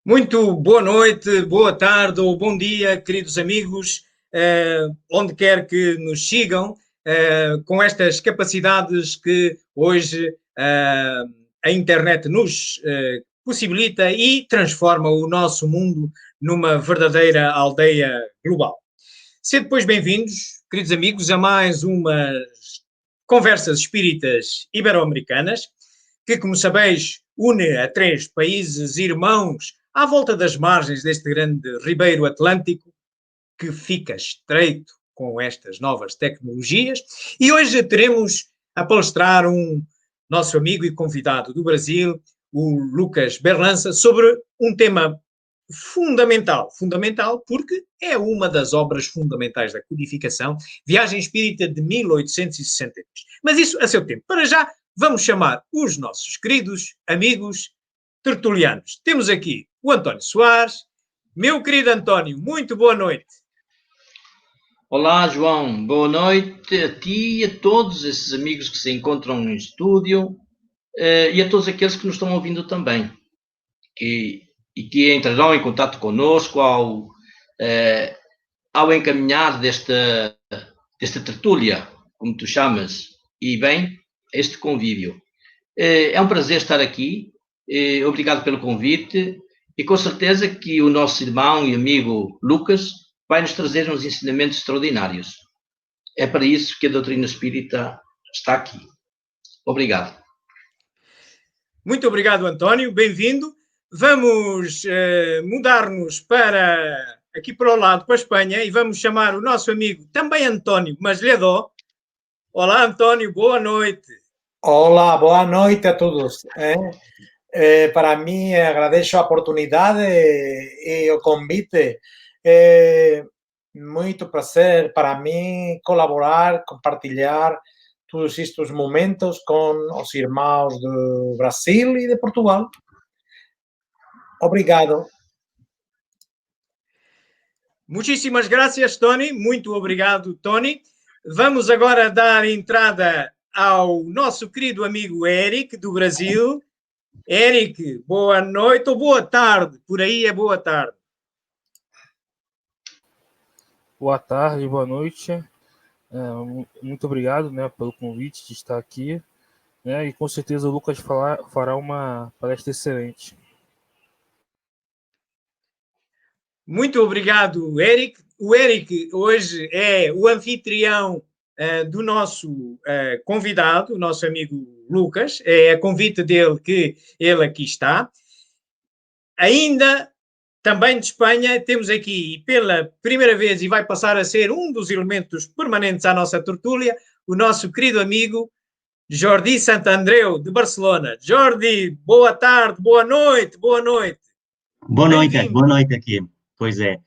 Muito boa noite, boa tarde ou bom dia, queridos amigos, onde quer que nos sigam, com estas capacidades que hoje a internet nos possibilita e transforma o nosso mundo numa verdadeira aldeia global. Sejam depois bem-vindos, queridos amigos, a mais umas conversas espíritas ibero-americanas, que, como sabeis, une a 3 países irmãos à volta das margens deste grande ribeiro atlântico, que fica estreito com estas novas tecnologias. E hoje teremos a palestrar um nosso amigo e convidado do Brasil, o Lucas Berlança, sobre um tema fundamental porque é uma das obras fundamentais da codificação, Viagem Espírita de 1862. Mas isso a seu tempo. Para já, vamos chamar os nossos queridos amigos tertulianos. Temos aqui o António Soares. Meu querido António, muito boa noite. Olá, João. Boa noite a ti e a todos esses amigos que se encontram no estúdio e a todos aqueles que nos estão ouvindo também e que entrarão em contato connosco ao encaminhar desta tertúlia, como tu chamas, e bem, este convívio. É um prazer estar aqui. Obrigado pelo convite e com certeza que o nosso irmão e amigo Lucas vai nos trazer uns ensinamentos extraordinários. É para isso que a doutrina espírita está aqui. Obrigado. Muito obrigado, António. Bem-vindo. Vamos mudar-nos para aqui para o lado, para a Espanha, e vamos chamar o nosso amigo, também António, mas lhe dou. Olá, António, boa noite. Olá, boa noite a todos. Para mim, agradeço a oportunidade e o convite. Muito prazer para mim colaborar, compartilhar todos estes momentos com os irmãos do Brasil e de Portugal. Obrigado. Muitíssimas graças, Tony. Muito obrigado, Tony. Vamos agora dar entrada ao nosso querido amigo Eric, do Brasil. Eric, boa noite ou boa tarde. Por aí é boa tarde. Boa tarde, boa noite. Muito obrigado, né, pelo convite de estar aqui. E com certeza o Lucas fará uma palestra excelente. Muito obrigado, Eric. O Eric hoje é o anfitrião do nosso convidado, o nosso amigo Lucas. É a convite dele que ele aqui está. Ainda também de Espanha temos aqui, pela primeira vez, e vai passar a ser um dos elementos permanentes à nossa tertúlia, o nosso querido amigo Jordi Santandreu, de Barcelona. Jordi, boa tarde, boa noite, boa noite. Boa noite aqui. Pois é.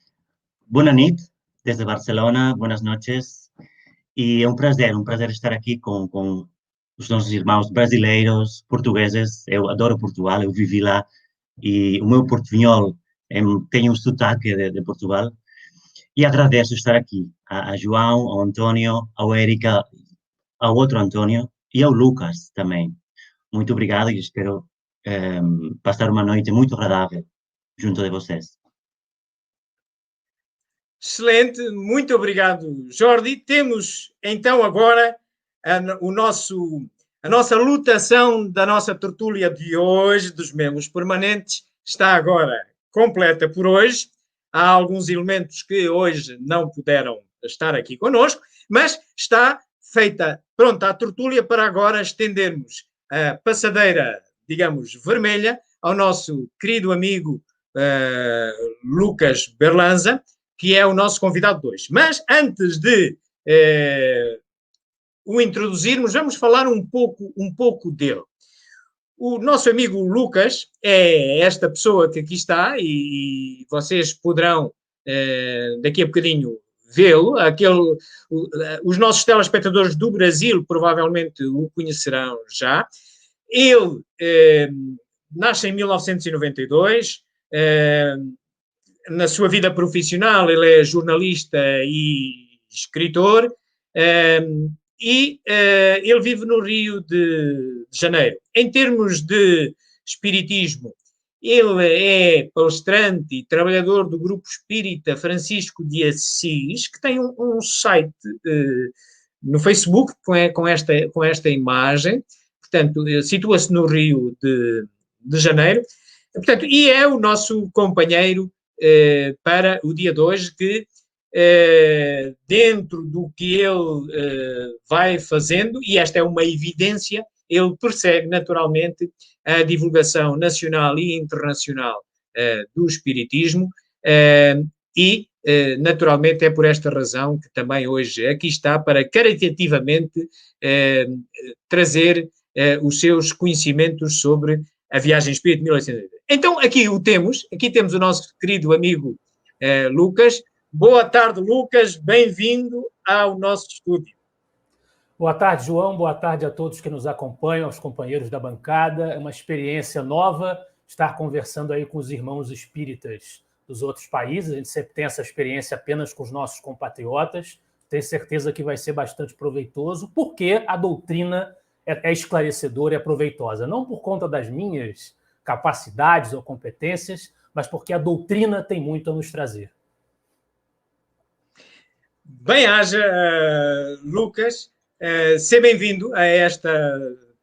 Boa noite, desde Barcelona, boas noites. E é um prazer estar aqui com os nossos irmãos brasileiros, portugueses. Eu adoro Portugal, eu vivi lá e o meu portunhol tem um sotaque de Portugal. E agradeço estar aqui a João, ao António, ao Érica, ao outro António e ao Lucas também. Muito obrigado e espero passar uma noite muito agradável junto de vocês. Excelente, muito obrigado, Jordi. Temos então agora a nossa lotação da nossa tertúlia de hoje, dos membros permanentes, está agora completa por hoje. Há alguns elementos que hoje não puderam estar aqui conosco, mas está feita, pronta a tertúlia para agora estendermos a passadeira, digamos, vermelha ao nosso querido amigo Lucas Berlanza, que é o nosso convidado de hoje. Mas antes de o introduzirmos, vamos falar um pouco dele. O nosso amigo Lucas é esta pessoa que aqui está e vocês poderão daqui a bocadinho vê-lo. Os nossos telespectadores do Brasil provavelmente o conhecerão já. Ele nasce em 1992. Na sua vida profissional, ele é jornalista e escritor. Ele vive no Rio de Janeiro. Em termos de espiritismo, ele é palestrante e trabalhador do Grupo Espírita Francisco de Assis, que tem um site no Facebook com esta imagem. Portanto, situa-se no Rio de Janeiro. Portanto, e é o nosso companheiro para o dia de hoje, que dentro do que ele vai fazendo, e esta é uma evidência, ele persegue naturalmente a divulgação nacional e internacional do espiritismo e naturalmente é por esta razão que também hoje aqui está para caritativamente trazer os seus conhecimentos sobre a viagem espírita de 1880. Então aqui temos o nosso querido amigo Lucas. Boa tarde, Lucas, bem-vindo ao nosso estúdio. Boa tarde, João, boa tarde a todos que nos acompanham, aos companheiros da bancada. É uma experiência nova estar conversando aí com os irmãos espíritas dos outros países. A gente sempre tem essa experiência apenas com os nossos compatriotas. Tenho certeza que vai ser bastante proveitoso, porque a doutrina é esclarecedora e é proveitosa. Não por conta das minhas capacidades ou competências, mas porque a doutrina tem muito a nos trazer. Bem-haja, Lucas. Seja bem-vindo a esta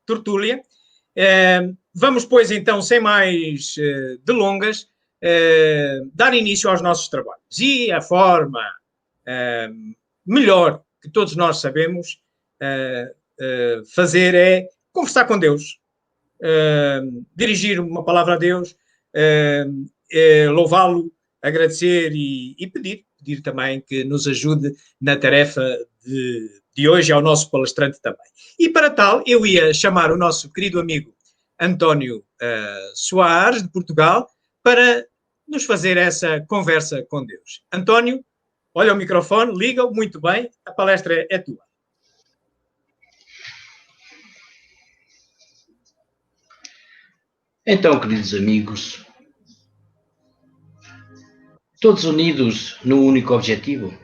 tertúlia. Vamos, pois, então, sem mais delongas, dar início aos nossos trabalhos. E a forma melhor que todos nós sabemos fazer é conversar com Deus, dirigir uma palavra a Deus, louvá-lo, agradecer e pedir também que nos ajude na tarefa de hoje, ao nosso palestrante também. E para tal, eu ia chamar o nosso querido amigo António Soares, de Portugal, para nos fazer essa conversa com Deus. António, olha o microfone, liga-o, muito bem, a palestra é tua. Então, queridos amigos, todos unidos no único objetivo,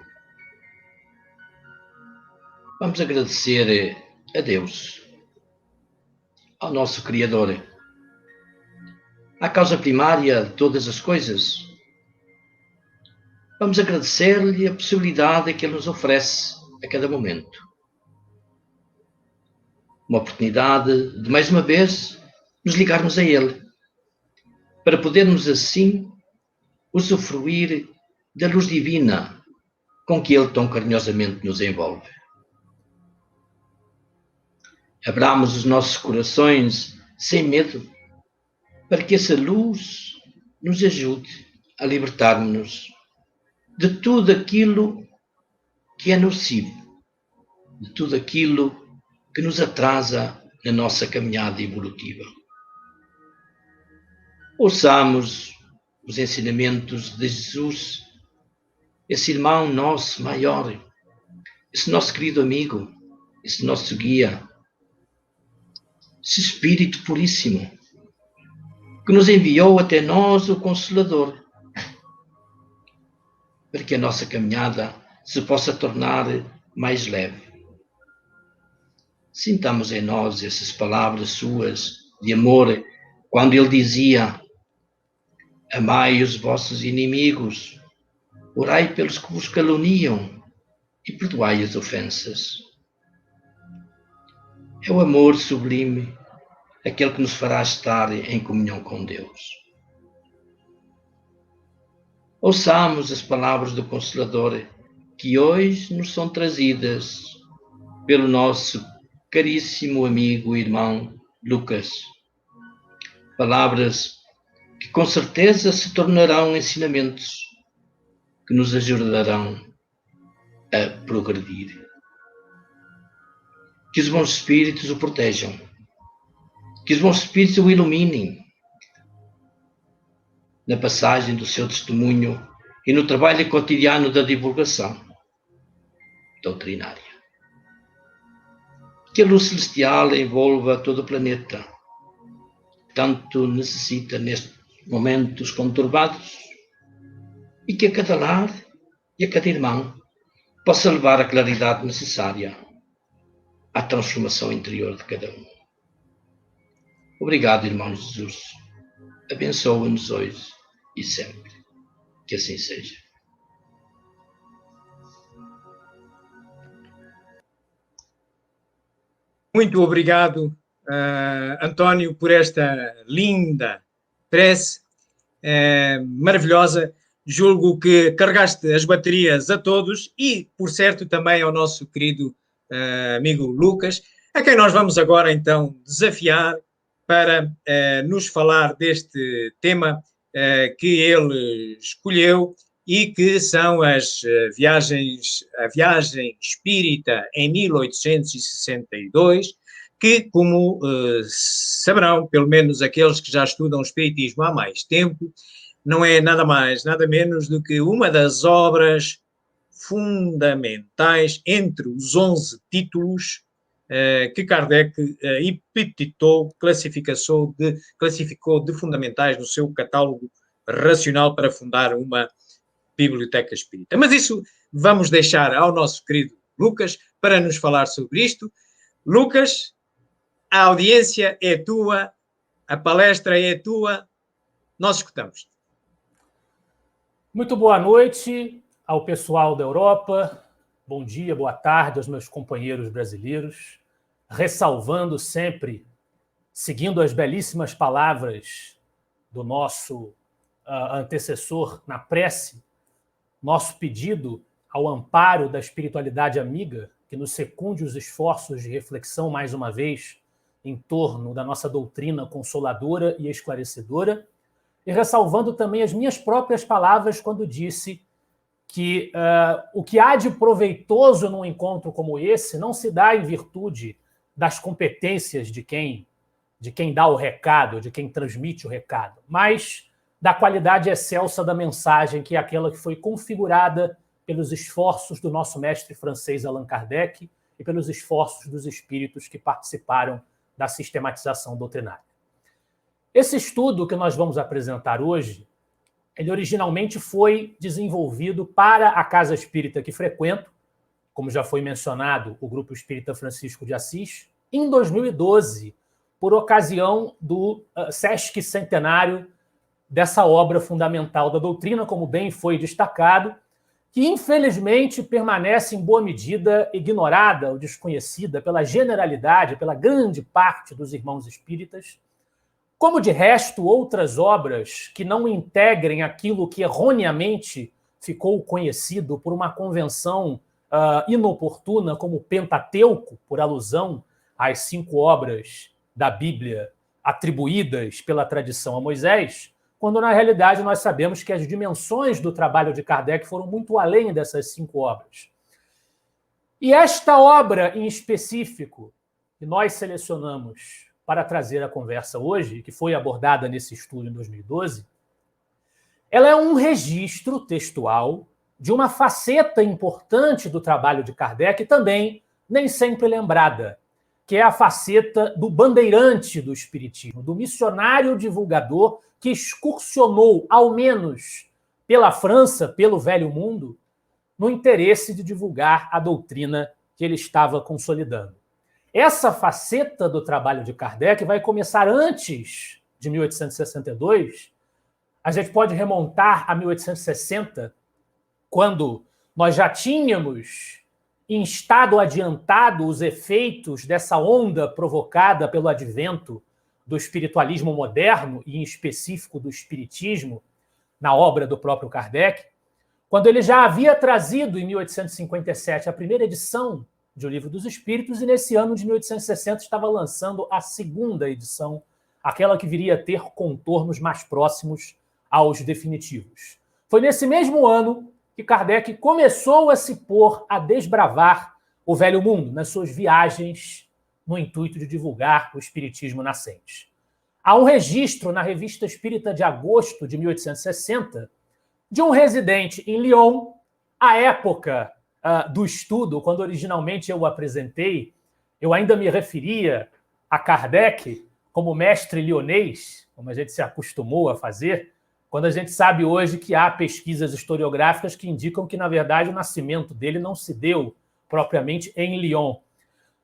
vamos agradecer a Deus, ao nosso Criador, à causa primária de todas as coisas. Vamos agradecer-lhe a possibilidade que Ele nos oferece a cada momento. Uma oportunidade de, mais uma vez, nos ligarmos a Ele, para podermos assim usufruir da luz divina com que Ele tão carinhosamente nos envolve. Abramos os nossos corações sem medo, para que essa luz nos ajude a libertarmos-nos de tudo aquilo que é nocivo, de tudo aquilo que nos atrasa na nossa caminhada evolutiva. Ouçamos os ensinamentos de Jesus, esse irmão nosso maior, esse nosso querido amigo, esse nosso guia, esse Espírito Puríssimo, que nos enviou até nós o Consolador, para que a nossa caminhada se possa tornar mais leve. Sintamos em nós essas palavras suas de amor, quando ele dizia: amai os vossos inimigos, orai pelos que vos caluniam e perdoai as ofensas. É o amor sublime, aquele que nos fará estar em comunhão com Deus. Ouçamos as palavras do Consolador que hoje nos são trazidas pelo nosso caríssimo amigo e irmão Lucas. Palavras que com certeza se tornarão ensinamentos que nos ajudarão a progredir. Que os bons espíritos o protejam, que Que os bons espíritos o iluminem na passagem do seu testemunho e no trabalho cotidiano da divulgação doutrinária. Que a luz celestial envolva todo o planeta, tanto necessita nestes momentos conturbados, e que a cada lar e a cada irmão possa levar a claridade necessária à transformação interior de cada um. Obrigado, irmão Jesus. Abençoa-nos hoje e sempre. Que assim seja. Muito obrigado, António, por esta linda prece, maravilhosa. Julgo que carregaste as baterias a todos e, por certo, também ao nosso querido amigo Lucas, a quem nós vamos agora, então, desafiar para nos falar deste tema que ele escolheu e que são a viagem espírita em 1862, que, como saberão, pelo menos aqueles que já estudam o espiritismo há mais tempo, não é nada mais, nada menos do que uma das obras fundamentais entre os 11 títulos que Kardec epitetou, classificou de fundamentais no seu catálogo racional para fundar uma biblioteca espírita. Mas isso vamos deixar ao nosso querido Lucas para nos falar sobre isto. Lucas, a audiência é tua, a palestra é tua, nós escutamos. Muito boa noite ao pessoal da Europa, bom dia, boa tarde aos meus companheiros brasileiros, ressalvando sempre, seguindo as belíssimas palavras do nosso antecessor na prece, nosso pedido ao amparo da espiritualidade amiga, que nos secunde os esforços de reflexão, mais uma vez, em torno da nossa doutrina consoladora e esclarecedora, e ressalvando também as minhas próprias palavras quando disse que o que há de proveitoso num encontro como esse não se dá em virtude das competências de quem dá o recado, de quem transmite o recado, mas da qualidade excelsa da mensagem, que é aquela que foi configurada pelos esforços do nosso mestre francês Allan Kardec e pelos esforços dos espíritos que participaram da sistematização doutrinária. Esse estudo que nós vamos apresentar hoje, ele originalmente foi desenvolvido para a casa espírita que frequento, como já foi mencionado, o Grupo Espírita Francisco de Assis, em 2012, por ocasião do Sesc Centenário dessa obra fundamental da doutrina, como bem foi destacado, que infelizmente permanece em boa medida ignorada ou desconhecida pela generalidade, pela grande parte dos irmãos espíritas, como de resto outras obras que não integrem aquilo que erroneamente ficou conhecido por uma convenção inoportuna como o Pentateuco, por alusão às 5 obras da Bíblia atribuídas pela tradição a Moisés, quando na realidade nós sabemos que as dimensões do trabalho de Kardec foram muito além dessas 5 obras. E esta obra em específico, que nós selecionamos para trazer a conversa hoje, que foi abordada nesse estudo em 2012, ela é um registro textual de uma faceta importante do trabalho de Kardec, também nem sempre lembrada, que é a faceta do bandeirante do espiritismo, do missionário divulgador que excursionou, ao menos pela França, pelo Velho Mundo, no interesse de divulgar a doutrina que ele estava consolidando. Essa faceta do trabalho de Kardec vai começar antes de 1862. A gente pode remontar a 1860, quando nós já tínhamos em estado adiantado os efeitos dessa onda provocada pelo advento do espiritualismo moderno, e em específico do espiritismo, na obra do próprio Kardec, quando ele já havia trazido, em 1857, a primeira edição de O Livro dos Espíritos, e nesse ano de 1860 estava lançando a segunda edição, aquela que viria a ter contornos mais próximos aos definitivos. Foi nesse mesmo ano que Kardec começou a se pôr a desbravar o Velho Mundo, nas suas viagens no intuito de divulgar o espiritismo nascente. Há um registro na Revista Espírita de agosto de 1860 de um residente em Lyon, à época do estudo, quando originalmente eu o apresentei, eu ainda me referia a Kardec como mestre lionês, como a gente se acostumou a fazer, quando a gente sabe hoje que há pesquisas historiográficas que indicam que, na verdade, o nascimento dele não se deu propriamente em Lyon.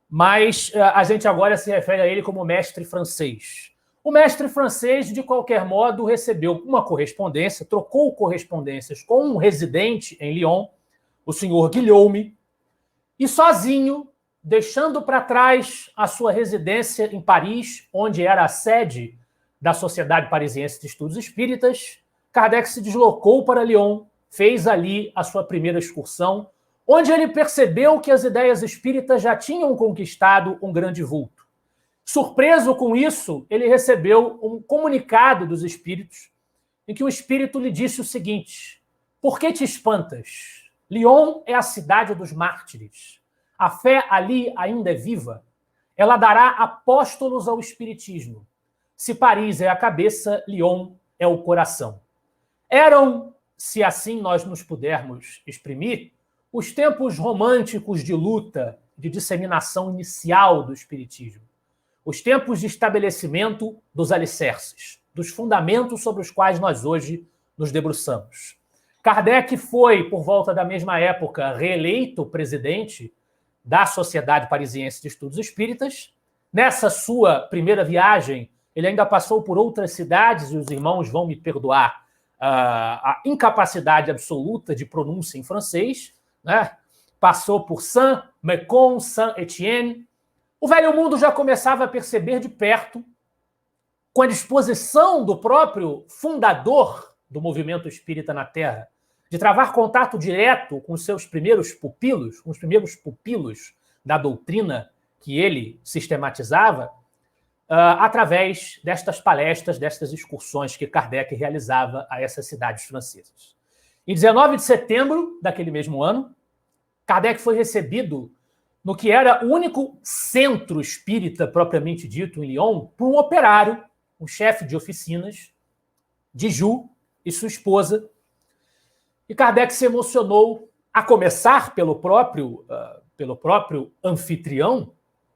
Mas a gente agora se refere a ele como mestre francês. O mestre francês, de qualquer modo, recebeu uma correspondência, trocou correspondências com um residente em Lyon, o senhor Guillaume, e sozinho, deixando para trás a sua residência em Paris, onde era a sede da Sociedade Parisiense de Estudos Espíritas, Kardec se deslocou para Lyon, fez ali a sua primeira excursão, onde ele percebeu que as ideias espíritas já tinham conquistado um grande vulto. Surpreso com isso, ele recebeu um comunicado dos espíritos, em que o espírito lhe disse o seguinte: por que te espantas? Lyon é a cidade dos mártires. A fé ali ainda é viva. Ela dará apóstolos ao espiritismo. Se Paris é a cabeça, Lyon é o coração. Eram, se assim nós nos pudermos exprimir, os tempos românticos de luta, de disseminação inicial do espiritismo. Os tempos de estabelecimento dos alicerces, dos fundamentos sobre os quais nós hoje nos debruçamos. Kardec foi, por volta da mesma época, reeleito presidente da Sociedade Parisiense de Estudos Espíritas. Nessa sua primeira viagem, ele ainda passou por outras cidades, e os irmãos vão me perdoar a incapacidade absoluta de pronúncia em francês, né? Passou por Saint-Mécon, Saint-Étienne. O velho mundo já começava a perceber de perto, com a disposição do próprio fundador do movimento espírita na Terra, de travar contato direto com os seus primeiros pupilos, com os primeiros pupilos da doutrina que ele sistematizava, através destas palestras, destas excursões que Kardec realizava a essas cidades francesas. Em 19 de setembro daquele mesmo ano, Kardec foi recebido no que era o único centro espírita propriamente dito em Lyon, por um operário, um chefe de oficinas, de Ju e sua esposa. E Kardec se emocionou, a começar pelo próprio anfitrião,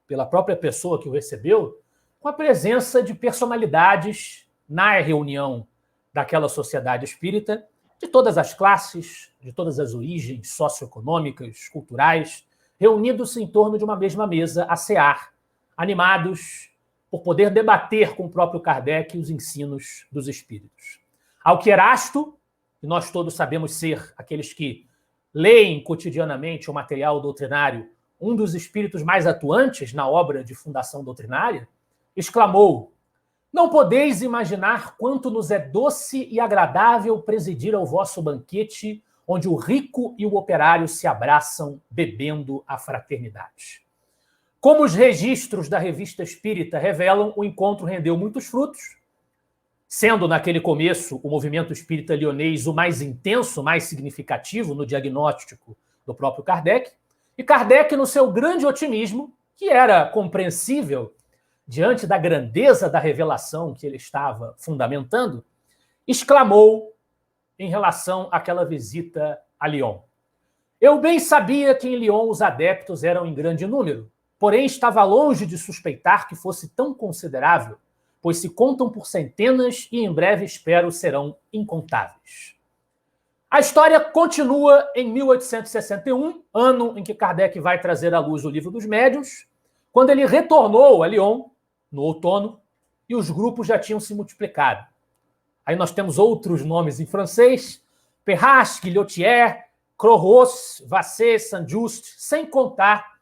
pela própria pessoa que o recebeu, com a presença de personalidades na reunião daquela sociedade espírita, de todas as classes, de todas as origens socioeconômicas, culturais, reunidos-se em torno de uma mesma mesa a cear, animados por poder debater com o próprio Kardec os ensinos dos espíritos. Alquerasto, que nós todos sabemos ser aqueles que leem cotidianamente o material doutrinário, um dos espíritos mais atuantes na obra de fundação doutrinária, exclamou: não podeis imaginar quanto nos é doce e agradável presidir ao vosso banquete, onde o rico e o operário se abraçam, bebendo a fraternidade. Como os registros da Revista Espírita revelam, o encontro rendeu muitos frutos, sendo naquele começo o movimento espírita lionês o mais intenso, mais significativo no diagnóstico do próprio Kardec, e Kardec, no seu grande otimismo, que era compreensível diante da grandeza da revelação que ele estava fundamentando, exclamou em relação àquela visita a Lyon: eu bem sabia que em Lyon os adeptos eram em grande número, porém estava longe de suspeitar que fosse tão considerável, pois se contam por centenas e em breve, espero, serão incontáveis. A história continua em 1861, ano em que Kardec vai trazer à luz o Livro dos Médiuns, quando ele retornou a Lyon, no outono, e os grupos já tinham se multiplicado. Aí nós temos outros nomes em francês: Perras, Guillotier, Croros, Vassé, Saint-Just, sem contar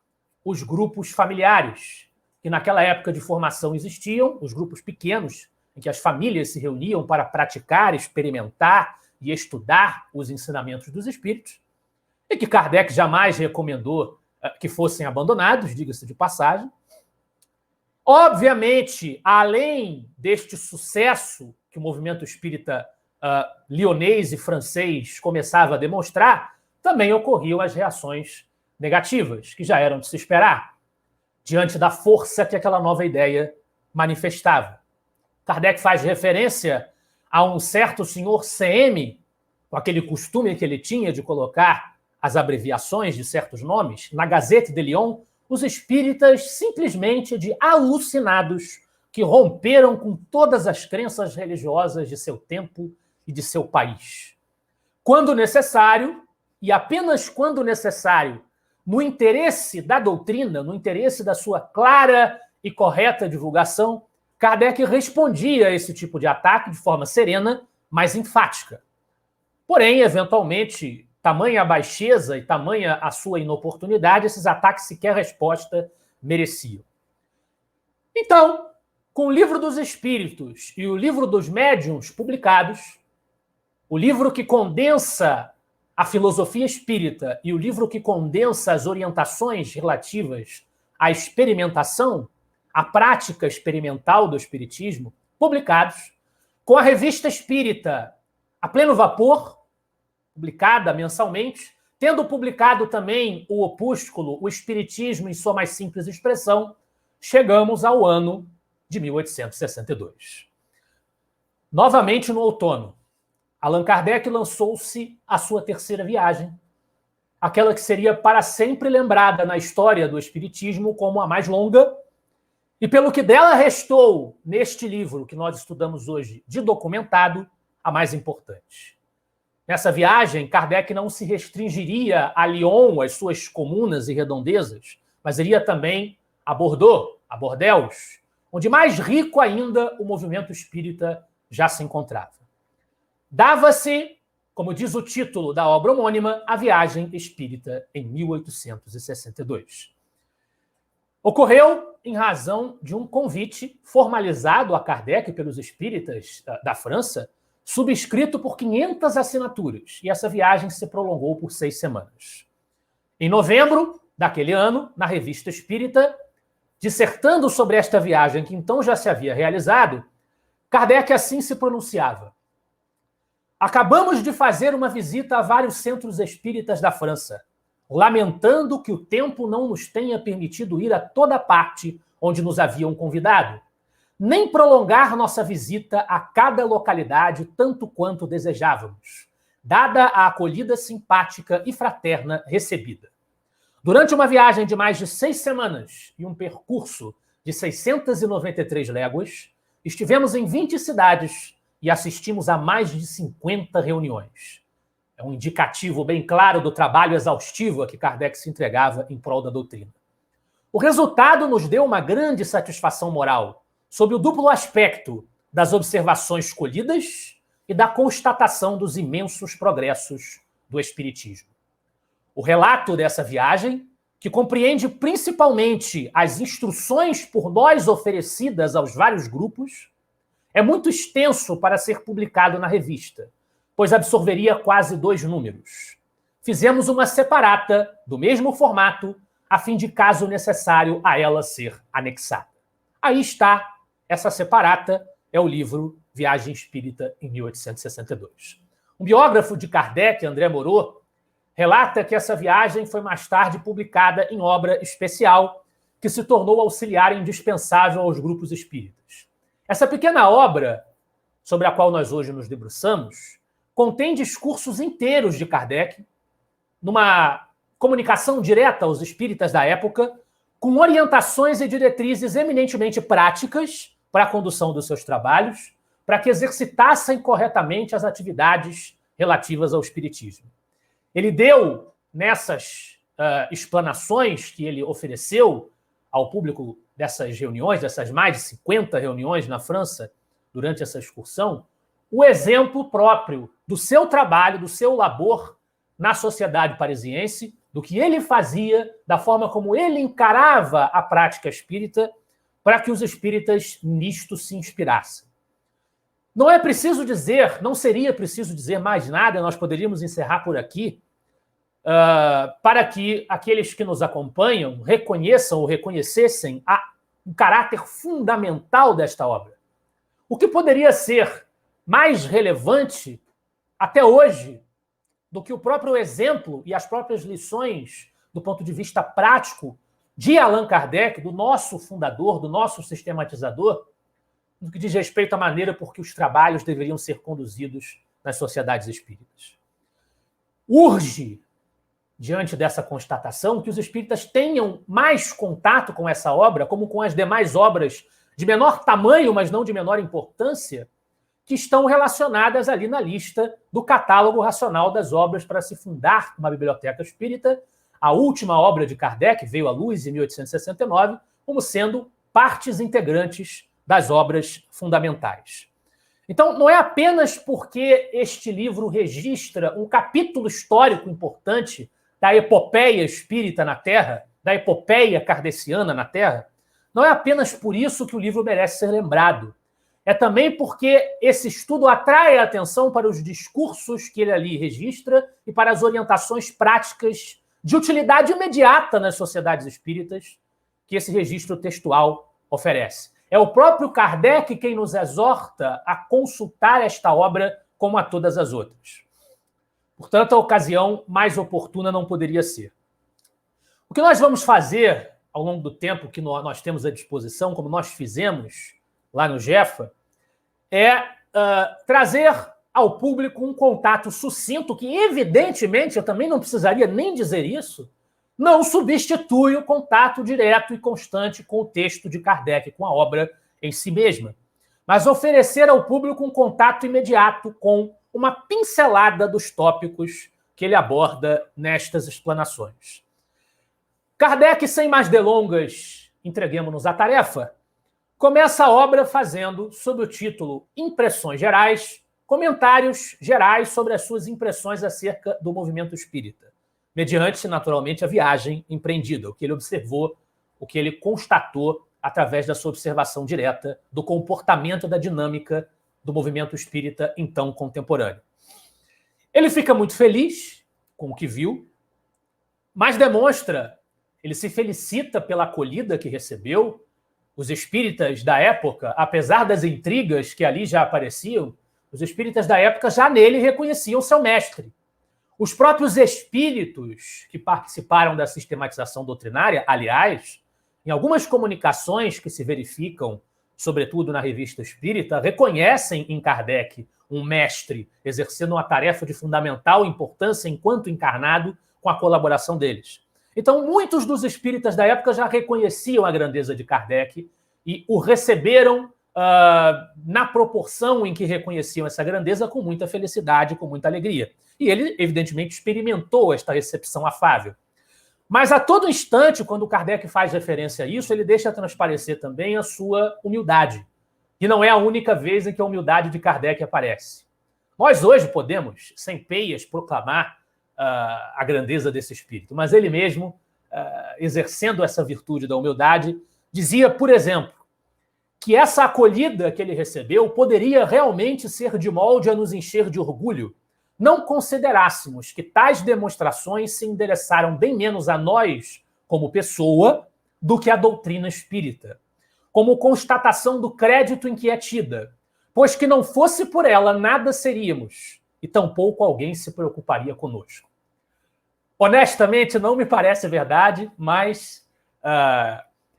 os grupos familiares, que naquela época de formação existiam, os grupos pequenos, em que as famílias se reuniam para praticar, experimentar e estudar os ensinamentos dos espíritos, e que Kardec jamais recomendou que fossem abandonados, diga-se de passagem. Obviamente, além deste sucesso que o movimento espírita lionês e francês começava a demonstrar, também ocorriam as reações negativas, que já eram de se esperar. diante da força que aquela nova ideia manifestava. Kardec faz referência a um certo senhor CM, com aquele costume que ele tinha de colocar as abreviações de certos nomes. Na Gazette de Lyon, os espíritas simplesmente de alucinados que romperam com todas as crenças religiosas de seu tempo e de seu país. Quando necessário, e apenas quando necessário, no interesse da doutrina, no interesse da sua clara e correta divulgação, Kardec respondia a esse tipo de ataque de forma serena, mas enfática. Porém, eventualmente, tamanha a baixeza e tamanha a sua inoportunidade, esses ataques sequer resposta mereciam. Então, com o Livro dos Espíritos e o Livro dos Médiuns publicados, o livro que condensa a filosofia espírita e o livro que condensa as orientações relativas à experimentação, à prática experimental do espiritismo, publicados, com a Revista Espírita a pleno vapor, publicada mensalmente, tendo publicado também o opúsculo O Espiritismo em sua mais simples expressão, chegamos ao ano de 1862. Novamente no outono, Allan Kardec lançou-se à sua terceira viagem, aquela que seria para sempre lembrada na história do Espiritismo como a mais longa, e pelo que dela restou neste livro que nós estudamos hoje de documentado, a mais importante. Nessa viagem, Kardec não se restringiria a Lyon, às suas comunas e redondezas, mas iria também a Bordeaux, a Bordeaux, onde mais rico ainda o movimento espírita já se encontrava. Dava-se, como diz o título da obra homônima, a viagem espírita em 1862. Ocorreu em razão de um convite formalizado a Kardec pelos espíritas da França, subscrito por 500 assinaturas, e essa viagem se prolongou por 6 semanas. Em novembro daquele ano, na Revista Espírita, dissertando sobre esta viagem que então já se havia realizado, Kardec assim se pronunciava: acabamos de fazer uma visita a vários centros espíritas da França, lamentando que o tempo não nos tenha permitido ir a toda parte onde nos haviam convidado, nem prolongar nossa visita a cada localidade tanto quanto desejávamos, dada a acolhida simpática e fraterna recebida. Durante uma viagem de mais de 6 semanas e um percurso de 693 léguas, estivemos em 20 cidades e assistimos a mais de 50 reuniões. É um indicativo bem claro do trabalho exaustivo a que Kardec se entregava em prol da doutrina. O resultado nos deu uma grande satisfação moral, sob o duplo aspecto das observações colhidas e da constatação dos imensos progressos do Espiritismo. O relato dessa viagem, que compreende principalmente as instruções por nós oferecidas aos vários grupos, é muito extenso para ser publicado na revista, pois absorveria quase 2 números. Fizemos uma separata, do mesmo formato, a fim de, caso necessário, a ela ser anexada. Aí está, essa separata é o livro Viagem Espírita em 1862. Um biógrafo de Kardec, André Moreau, relata que essa viagem foi mais tarde publicada em obra especial, que se tornou auxiliar indispensável aos grupos espíritas. Essa pequena obra, sobre a qual nós hoje nos debruçamos, contém discursos inteiros de Kardec, numa comunicação direta aos espíritas da época, com orientações e diretrizes eminentemente práticas para a condução dos seus trabalhos, para que exercitassem corretamente as atividades relativas ao espiritismo. Ele deu, nessas explanações que ele ofereceu ao público dessas reuniões, dessas mais de 50 reuniões na França, durante essa excursão, o exemplo próprio do seu trabalho, do seu labor na sociedade parisiense, do que ele fazia, da forma como ele encarava a prática espírita, para que os espíritas nisto se inspirassem. Não é preciso dizer, não seria preciso dizer mais nada, nós poderíamos encerrar por aqui, para que aqueles que nos acompanham reconheçam ou reconhecessem o caráter fundamental desta obra. O que poderia ser mais relevante até hoje do que o próprio exemplo e as próprias lições do ponto de vista prático de Allan Kardec, do nosso fundador, do nosso sistematizador, no que diz respeito à maneira por que os trabalhos deveriam ser conduzidos nas sociedades espíritas. Urge, diante dessa constatação, que os espíritas tenham mais contato com essa obra, como com as demais obras de menor tamanho, mas não de menor importância, que estão relacionadas ali na lista do catálogo racional das obras para se fundar uma biblioteca espírita. A última obra de Kardec veio à luz em 1869, como sendo partes integrantes das obras fundamentais. Então, não é apenas porque este livro registra um capítulo histórico importante da epopeia espírita na Terra, da epopeia kardeciana na Terra, não é apenas por isso que o livro merece ser lembrado. É também porque esse estudo atrai a atenção para os discursos que ele ali registra e para as orientações práticas de utilidade imediata nas sociedades espíritas que esse registro textual oferece. É o próprio Kardec quem nos exorta a consultar esta obra como a todas as outras. Portanto, a ocasião mais oportuna não poderia ser. O que nós vamos fazer ao longo do tempo que nós temos à disposição, como nós fizemos lá no Jefa, é trazer ao público um contato sucinto que, evidentemente, eu também não precisaria nem dizer isso, não substitui o contato direto e constante com o texto de Kardec, com a obra em si mesma, mas oferecer ao público um contato imediato com uma pincelada dos tópicos que ele aborda nestas explanações. Kardec, sem mais delongas, entreguemos-nos à tarefa, começa a obra fazendo, sob o título Impressões Gerais, comentários gerais sobre as suas impressões acerca do movimento espírita, mediante, naturalmente, a viagem empreendida, o que ele observou, o que ele constatou através da sua observação direta do comportamento da dinâmica do movimento espírita então contemporâneo. Ele fica muito feliz com o que viu, mas demonstra, ele se felicita pela acolhida que recebeu. Os espíritas da época, apesar das intrigas que ali já apareciam, os espíritas da época já nele reconheciam seu mestre. Os próprios espíritos que participaram da sistematização doutrinária, aliás, em algumas comunicações que se verificam, sobretudo na Revista Espírita, reconhecem em Kardec um mestre exercendo uma tarefa de fundamental importância enquanto encarnado com a colaboração deles. Então, muitos dos espíritas da época já reconheciam a grandeza de Kardec e o receberam na proporção em que reconheciam essa grandeza com muita felicidade, com muita alegria. E ele, evidentemente, experimentou esta recepção afável. Mas a todo instante, quando Kardec faz referência a isso, ele deixa transparecer também a sua humildade. E não é a única vez em que a humildade de Kardec aparece. Nós hoje podemos, sem peias, proclamar a grandeza desse espírito, mas ele mesmo, exercendo essa virtude da humildade, dizia, por exemplo, que essa acolhida que ele recebeu poderia realmente ser de molde a nos encher de orgulho, não considerássemos que tais demonstrações se endereçaram bem menos a nós, como pessoa, do que a doutrina espírita, como constatação do crédito em que é tida, pois que não fosse por ela nada seríamos, e tampouco alguém se preocuparia conosco. Honestamente, não me parece verdade, mas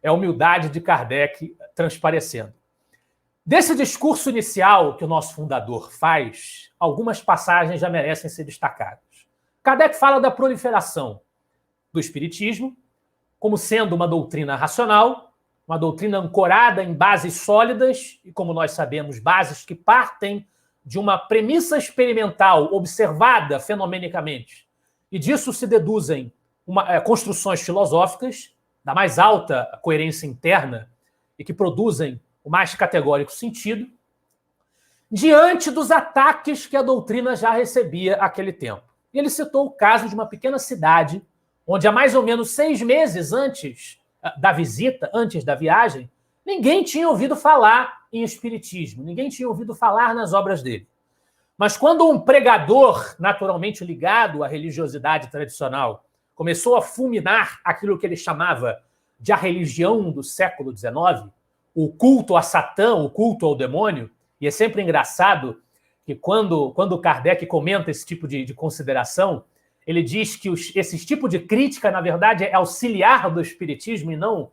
é a humildade de Kardec transparecendo. Desse discurso inicial que o nosso fundador faz, algumas passagens já merecem ser destacadas. Kardec fala da proliferação do espiritismo como sendo uma doutrina racional, uma doutrina ancorada em bases sólidas, e como nós sabemos, bases que partem de uma premissa experimental observada fenomenicamente, e disso se deduzem construções filosóficas da mais alta coerência interna e que produzem o mais categórico sentido, diante dos ataques que a doutrina já recebia àquele tempo. E ele citou o caso de uma pequena cidade, onde há mais ou menos 6 meses antes da visita, antes da viagem, ninguém tinha ouvido falar em espiritismo, ninguém tinha ouvido falar nas obras dele. Mas quando um pregador, naturalmente ligado à religiosidade tradicional, começou a fulminar aquilo que ele chamava de a religião do século XIX, o culto a Satã, o culto ao demônio, e é sempre engraçado que quando Kardec comenta esse tipo de consideração, ele diz que esse tipo de crítica, na verdade, é auxiliar do espiritismo e não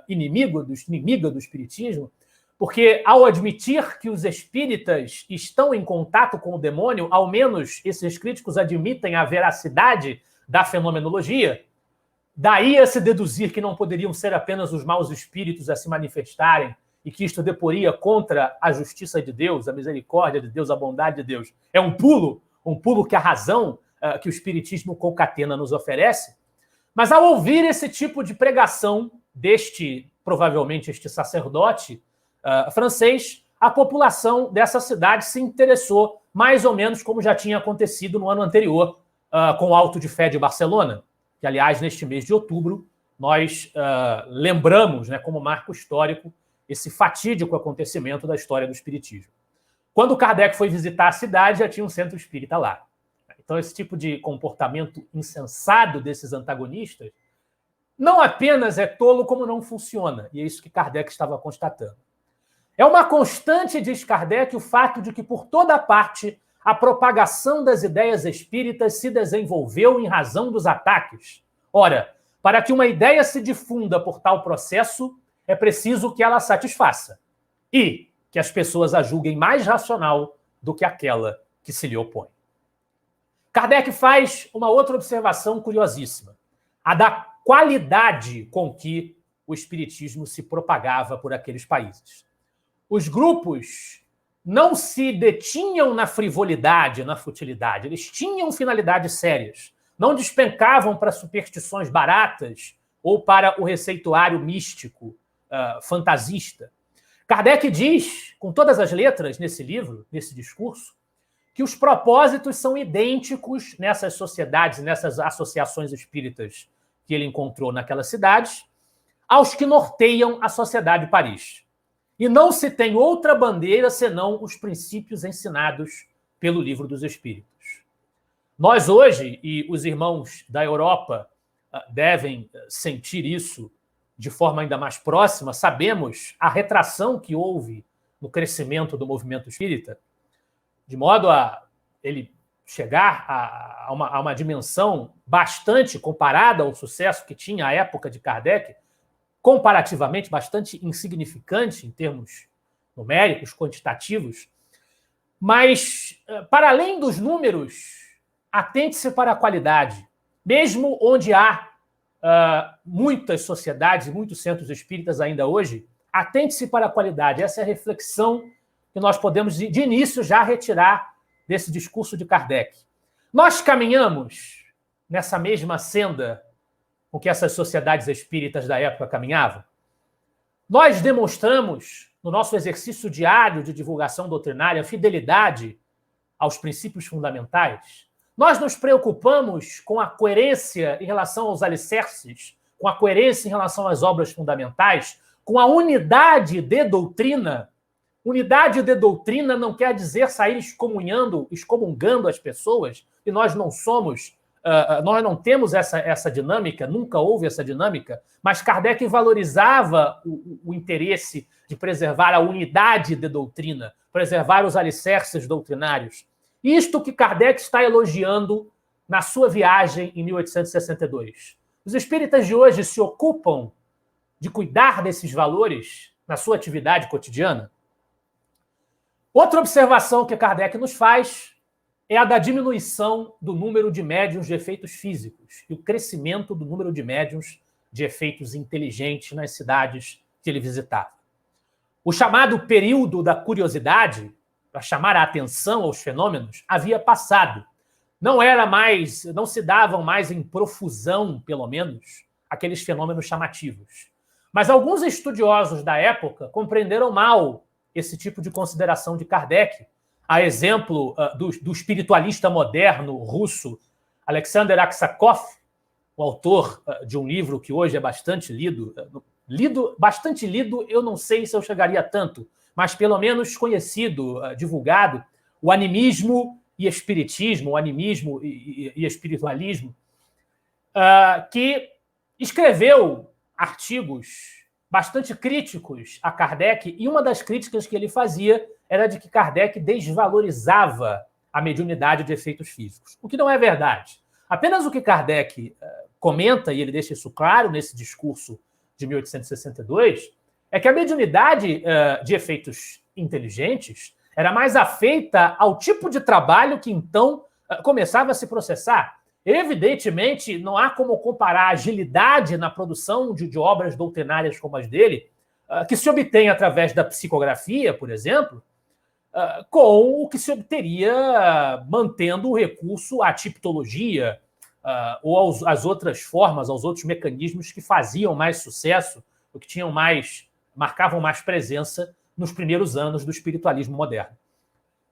inimiga do espiritismo, porque ao admitir que os espíritas estão em contato com o demônio, ao menos esses críticos admitem a veracidade da fenomenologia, daí a se deduzir que não poderiam ser apenas os maus espíritos a se manifestarem e que isto deporia contra a justiça de Deus, a misericórdia de Deus, a bondade de Deus. É um pulo que a razão que o espiritismo concatena nos oferece. Mas ao ouvir esse tipo de pregação provavelmente este sacerdote francês, a população dessa cidade se interessou mais ou menos como já tinha acontecido no ano anterior com o Auto de Fé de Barcelona, que, aliás, neste mês de outubro, nós lembramos, né, como marco histórico esse fatídico acontecimento da história do espiritismo. Quando Kardec foi visitar a cidade, já tinha um centro espírita lá. Então, esse tipo de comportamento insensado desses antagonistas não apenas é tolo, como não funciona. E é isso que Kardec estava constatando. É uma constante, diz Kardec, o fato de que, por toda parte, a propagação das ideias espíritas se desenvolveu em razão dos ataques. Ora, para que uma ideia se difunda por tal processo, é preciso que ela satisfaça e que as pessoas a julguem mais racional do que aquela que se lhe opõe. Kardec faz uma outra observação curiosíssima, a da qualidade com que o espiritismo se propagava por aqueles países. Os grupos não se detinham na frivolidade, na futilidade, eles tinham finalidades sérias, não despencavam para superstições baratas ou para o receituário místico, fantasista. Kardec diz, com todas as letras nesse livro, nesse discurso, que os propósitos são idênticos nessas sociedades, nessas associações espíritas que ele encontrou naquelas cidades, aos que norteiam a sociedade de Paris. E não se tem outra bandeira senão os princípios ensinados pelo Livro dos Espíritos. Nós hoje, e os irmãos da Europa devem sentir isso de forma ainda mais próxima, sabemos a retração que houve no crescimento do movimento espírita, de modo a ele chegar a uma dimensão bastante comparada ao sucesso que tinha à época de Kardec, comparativamente bastante insignificante em termos numéricos, quantitativos, mas, para além dos números, atente-se para a qualidade. Mesmo onde há muitas sociedades, muitos centros espíritas ainda hoje, atente-se para a qualidade. Essa é a reflexão que nós podemos, de início, já retirar desse discurso de Kardec. Nós caminhamos nessa mesma senda com que essas sociedades espíritas da época caminhavam? Nós demonstramos, no nosso exercício diário de divulgação doutrinária, fidelidade aos princípios fundamentais? Nós nos preocupamos com a coerência em relação aos alicerces, com a coerência em relação às obras fundamentais, com a unidade de doutrina? Unidade de doutrina não quer dizer sair excomungando as pessoas, e nós não somos, nós não temos essa dinâmica, nunca houve essa dinâmica, mas Kardec valorizava o interesse de preservar a unidade de doutrina, preservar os alicerces doutrinários. Isto que Kardec está elogiando na sua viagem em 1862. Os espíritas de hoje se ocupam de cuidar desses valores na sua atividade cotidiana? Outra observação que Kardec nos faz é a da diminuição do número de médiuns de efeitos físicos e o crescimento do número de médiuns de efeitos inteligentes nas cidades que ele visitava. O chamado período da curiosidade, para chamar a atenção aos fenômenos, havia passado. Não se davam mais em profusão, pelo menos, aqueles fenômenos chamativos. Mas alguns estudiosos da época compreenderam mal esse tipo de consideração de Kardec, a exemplo do espiritualista moderno russo Alexander Aksakov, o autor de um livro que hoje é bastante lido, eu não sei se eu chegaria a tanto, mas pelo menos conhecido, divulgado, o Animismo e Espiritismo, o Animismo e Espiritualismo, que escreveu artigos bastante críticos a Kardec, e uma das críticas que ele fazia era de que Kardec desvalorizava a mediunidade de efeitos físicos, o que não é verdade. Apenas o que Kardec comenta, e ele deixa isso claro nesse discurso de 1862, é que a mediunidade de efeitos inteligentes era mais afeita ao tipo de trabalho que então começava a se processar. Evidentemente, não há como comparar a agilidade na produção de obras doutrinárias como as dele, que se obtém através da psicografia, por exemplo, com o que se obteria mantendo o recurso à tipologia ou às outras formas, aos outros mecanismos que faziam mais sucesso, ou que marcavam mais presença nos primeiros anos do espiritualismo moderno.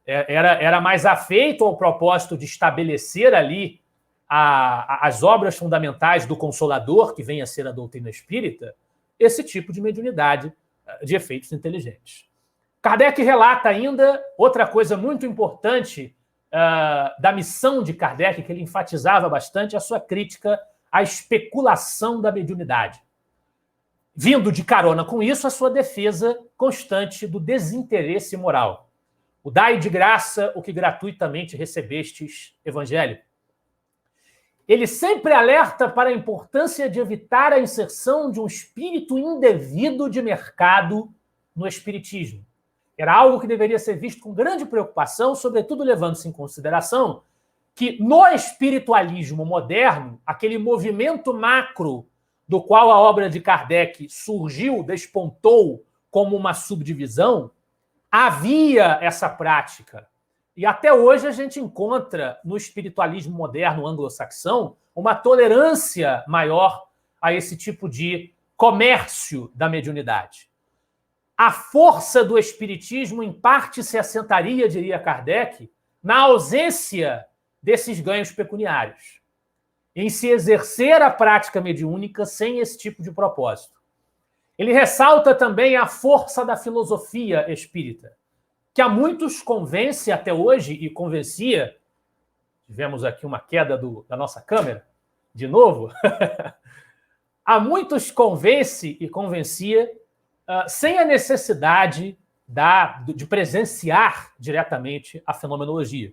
Era mais afeito ao propósito de estabelecer ali as obras fundamentais do Consolador, que vem a ser a doutrina espírita, esse tipo de mediunidade de efeitos inteligentes. Kardec relata ainda outra coisa muito importante da missão de Kardec, que ele enfatizava bastante, a sua crítica à especulação da mediunidade. Vindo de carona com isso, a sua defesa constante do desinteresse moral. O dai de graça o que gratuitamente recebestes, evangélico. Ele sempre alerta para a importância de evitar a inserção de um espírito indevido de mercado no espiritismo. Era algo que deveria ser visto com grande preocupação, sobretudo levando-se em consideração que no espiritualismo moderno, aquele movimento macro do qual a obra de Kardec surgiu, despontou como uma subdivisão, havia essa prática. E até hoje a gente encontra no espiritualismo moderno anglo-saxão uma tolerância maior a esse tipo de comércio da mediunidade. A força do espiritismo, em parte, se assentaria, diria Kardec, na ausência desses ganhos pecuniários, em se exercer a prática mediúnica sem esse tipo de propósito. Ele ressalta também a força da filosofia espírita, que a muitos convence até hoje, e convencia, tivemos aqui uma queda da nossa câmera, de novo, a muitos convence e convencia sem a necessidade de presenciar diretamente a fenomenologia.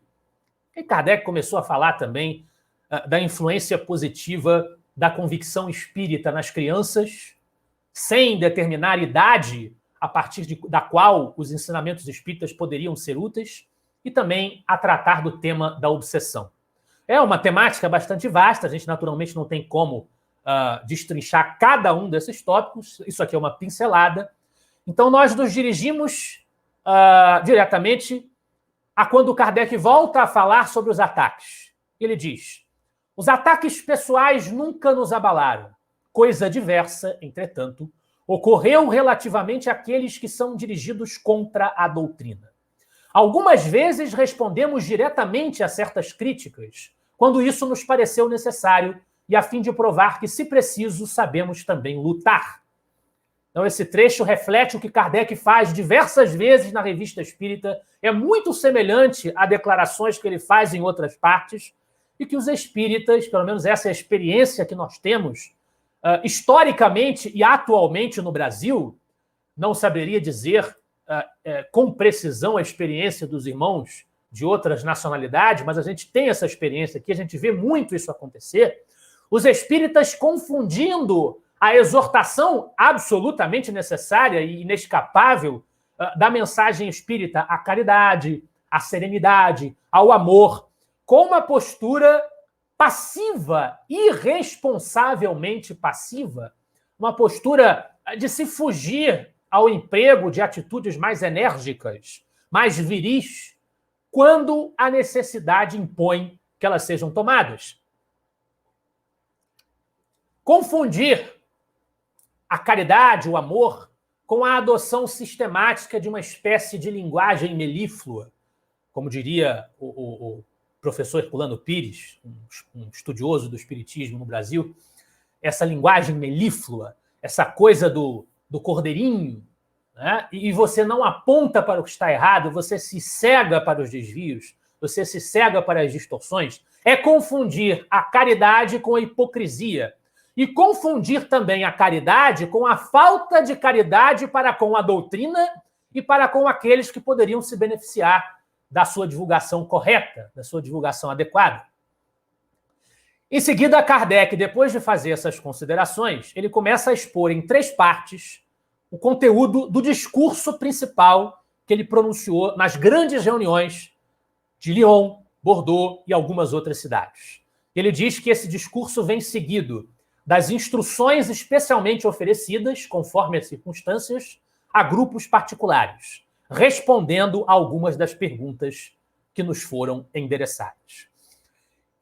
E Kardec começou a falar também da influência positiva da convicção espírita nas crianças, sem determinar idade a partir da qual os ensinamentos espíritas poderiam ser úteis, e também a tratar do tema da obsessão. É uma temática bastante vasta, a gente naturalmente não tem como destrinchar cada um desses tópicos, isso aqui é uma pincelada. Então nós nos dirigimos diretamente a quando Kardec volta a falar sobre os ataques. Ele diz: os ataques pessoais nunca nos abalaram. Coisa diversa, entretanto, ocorreu relativamente àqueles que são dirigidos contra a doutrina. Algumas vezes respondemos diretamente a certas críticas, quando isso nos pareceu necessário, e a fim de provar que, se preciso, sabemos também lutar. Então, esse trecho reflete o que Kardec faz diversas vezes na Revista Espírita, é muito semelhante a declarações que ele faz em outras partes, e que os espíritas, pelo menos essa é a experiência que nós temos, historicamente e atualmente no Brasil, não saberia dizer com precisão a experiência dos irmãos de outras nacionalidades, mas a gente tem essa experiência aqui, a gente vê muito isso acontecer, os espíritas confundindo a exortação absolutamente necessária e inescapável da mensagem espírita à caridade, à serenidade, ao amor, com uma postura passiva, irresponsavelmente passiva, uma postura de se fugir ao emprego de atitudes mais enérgicas, mais viris, quando a necessidade impõe que elas sejam tomadas. Confundir a caridade, o amor, com a adoção sistemática de uma espécie de linguagem melíflua, como diria o professor Herculano Pires, um estudioso do espiritismo no Brasil, essa linguagem melíflua, essa coisa do cordeirinho, né? E você não aponta para o que está errado, você se cega para os desvios, você se cega para as distorções, é confundir a caridade com a hipocrisia e confundir também a caridade com a falta de caridade para com a doutrina e para com aqueles que poderiam se beneficiar da sua divulgação correta, da sua divulgação adequada. Em seguida, Kardec, depois de fazer essas considerações, ele começa a expor em 3 partes o conteúdo do discurso principal que ele pronunciou nas grandes reuniões de Lyon, Bordeaux e algumas outras cidades. Ele diz que esse discurso vem seguido das instruções especialmente oferecidas, conforme as circunstâncias, a grupos particulares, respondendo a algumas das perguntas que nos foram endereçadas.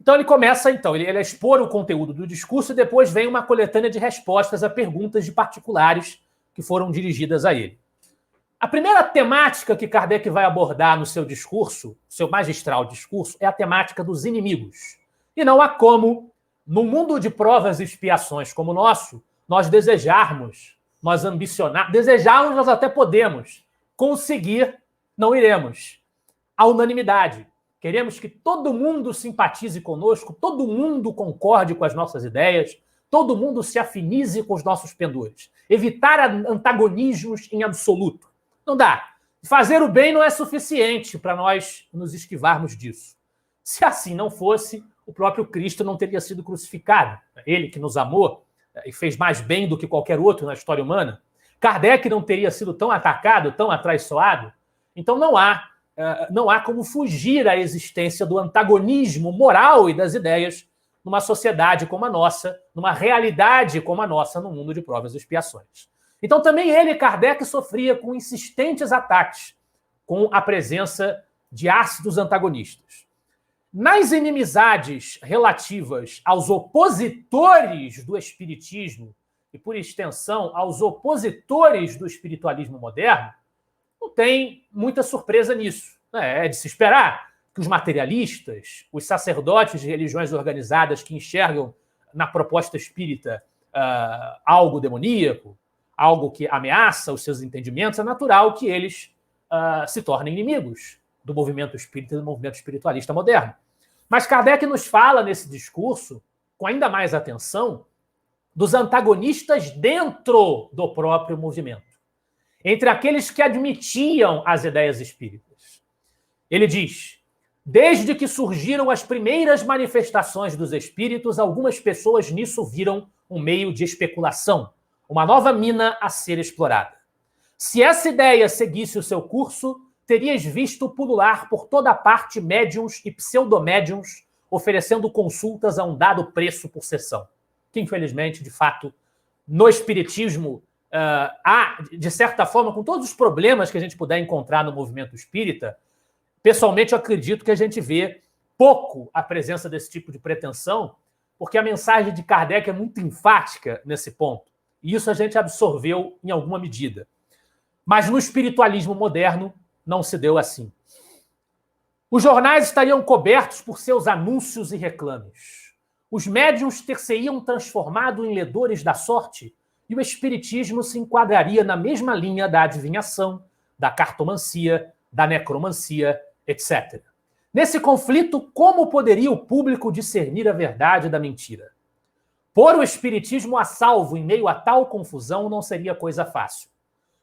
Então ele começa, ele a expor o conteúdo do discurso e depois vem uma coletânea de respostas a perguntas de particulares que foram dirigidas a ele. A primeira temática que Kardec vai abordar no seu discurso, seu magistral discurso, é a temática dos inimigos. E não há como, num mundo de provas e expiações como o nosso, nós desejarmos, nós ambicionar, desejarmos nós até podemos, conseguir não iremos. A unanimidade. Queremos que todo mundo simpatize conosco, todo mundo concorde com as nossas ideias, todo mundo se afinize com os nossos pendores. Evitar antagonismos em absoluto. Não dá. Fazer o bem não é suficiente para nós nos esquivarmos disso. Se assim não fosse, o próprio Cristo não teria sido crucificado. Ele que nos amou e fez mais bem do que qualquer outro na história humana. Kardec não teria sido tão atacado, tão atraiçoado. Então não há como fugir à existência do antagonismo moral e das ideias numa sociedade como a nossa, numa realidade como a nossa, no mundo de provas e expiações. Então também ele, Kardec, sofria com insistentes ataques com a presença de ácidos antagonistas. Nas inimizades relativas aos opositores do espiritismo e, por extensão, aos opositores do espiritualismo moderno, não tem muita surpresa nisso. É de se esperar que os materialistas, os sacerdotes de religiões organizadas que enxergam na proposta espírita algo demoníaco, algo que ameaça os seus entendimentos, é natural que eles se tornem inimigos do movimento espírita e do movimento espiritualista moderno. Mas Kardec nos fala nesse discurso, com ainda mais atenção, dos antagonistas dentro do próprio movimento, entre aqueles que admitiam as ideias espíritas. Ele diz: desde que surgiram as primeiras manifestações dos espíritos, algumas pessoas nisso viram um meio de especulação, uma nova mina a ser explorada. Se essa ideia seguisse o seu curso, terias visto pulular por toda parte médiuns e pseudomédiuns oferecendo consultas a um dado preço por sessão. Que, infelizmente, de fato, no espiritismo, há, de certa forma, com todos os problemas que a gente puder encontrar no movimento espírita, pessoalmente, eu acredito que a gente vê pouco a presença desse tipo de pretensão, porque a mensagem de Kardec é muito enfática nesse ponto. E isso a gente absorveu em alguma medida. Mas no espiritualismo moderno não se deu assim. Os jornais estariam cobertos por seus anúncios e reclames. Os médiuns ter-se-iam transformado em ledores da sorte e o espiritismo se enquadraria na mesma linha da adivinhação, da cartomancia, da necromancia, etc. Nesse conflito, como poderia o público discernir a verdade da mentira? Pôr o espiritismo a salvo em meio a tal confusão não seria coisa fácil.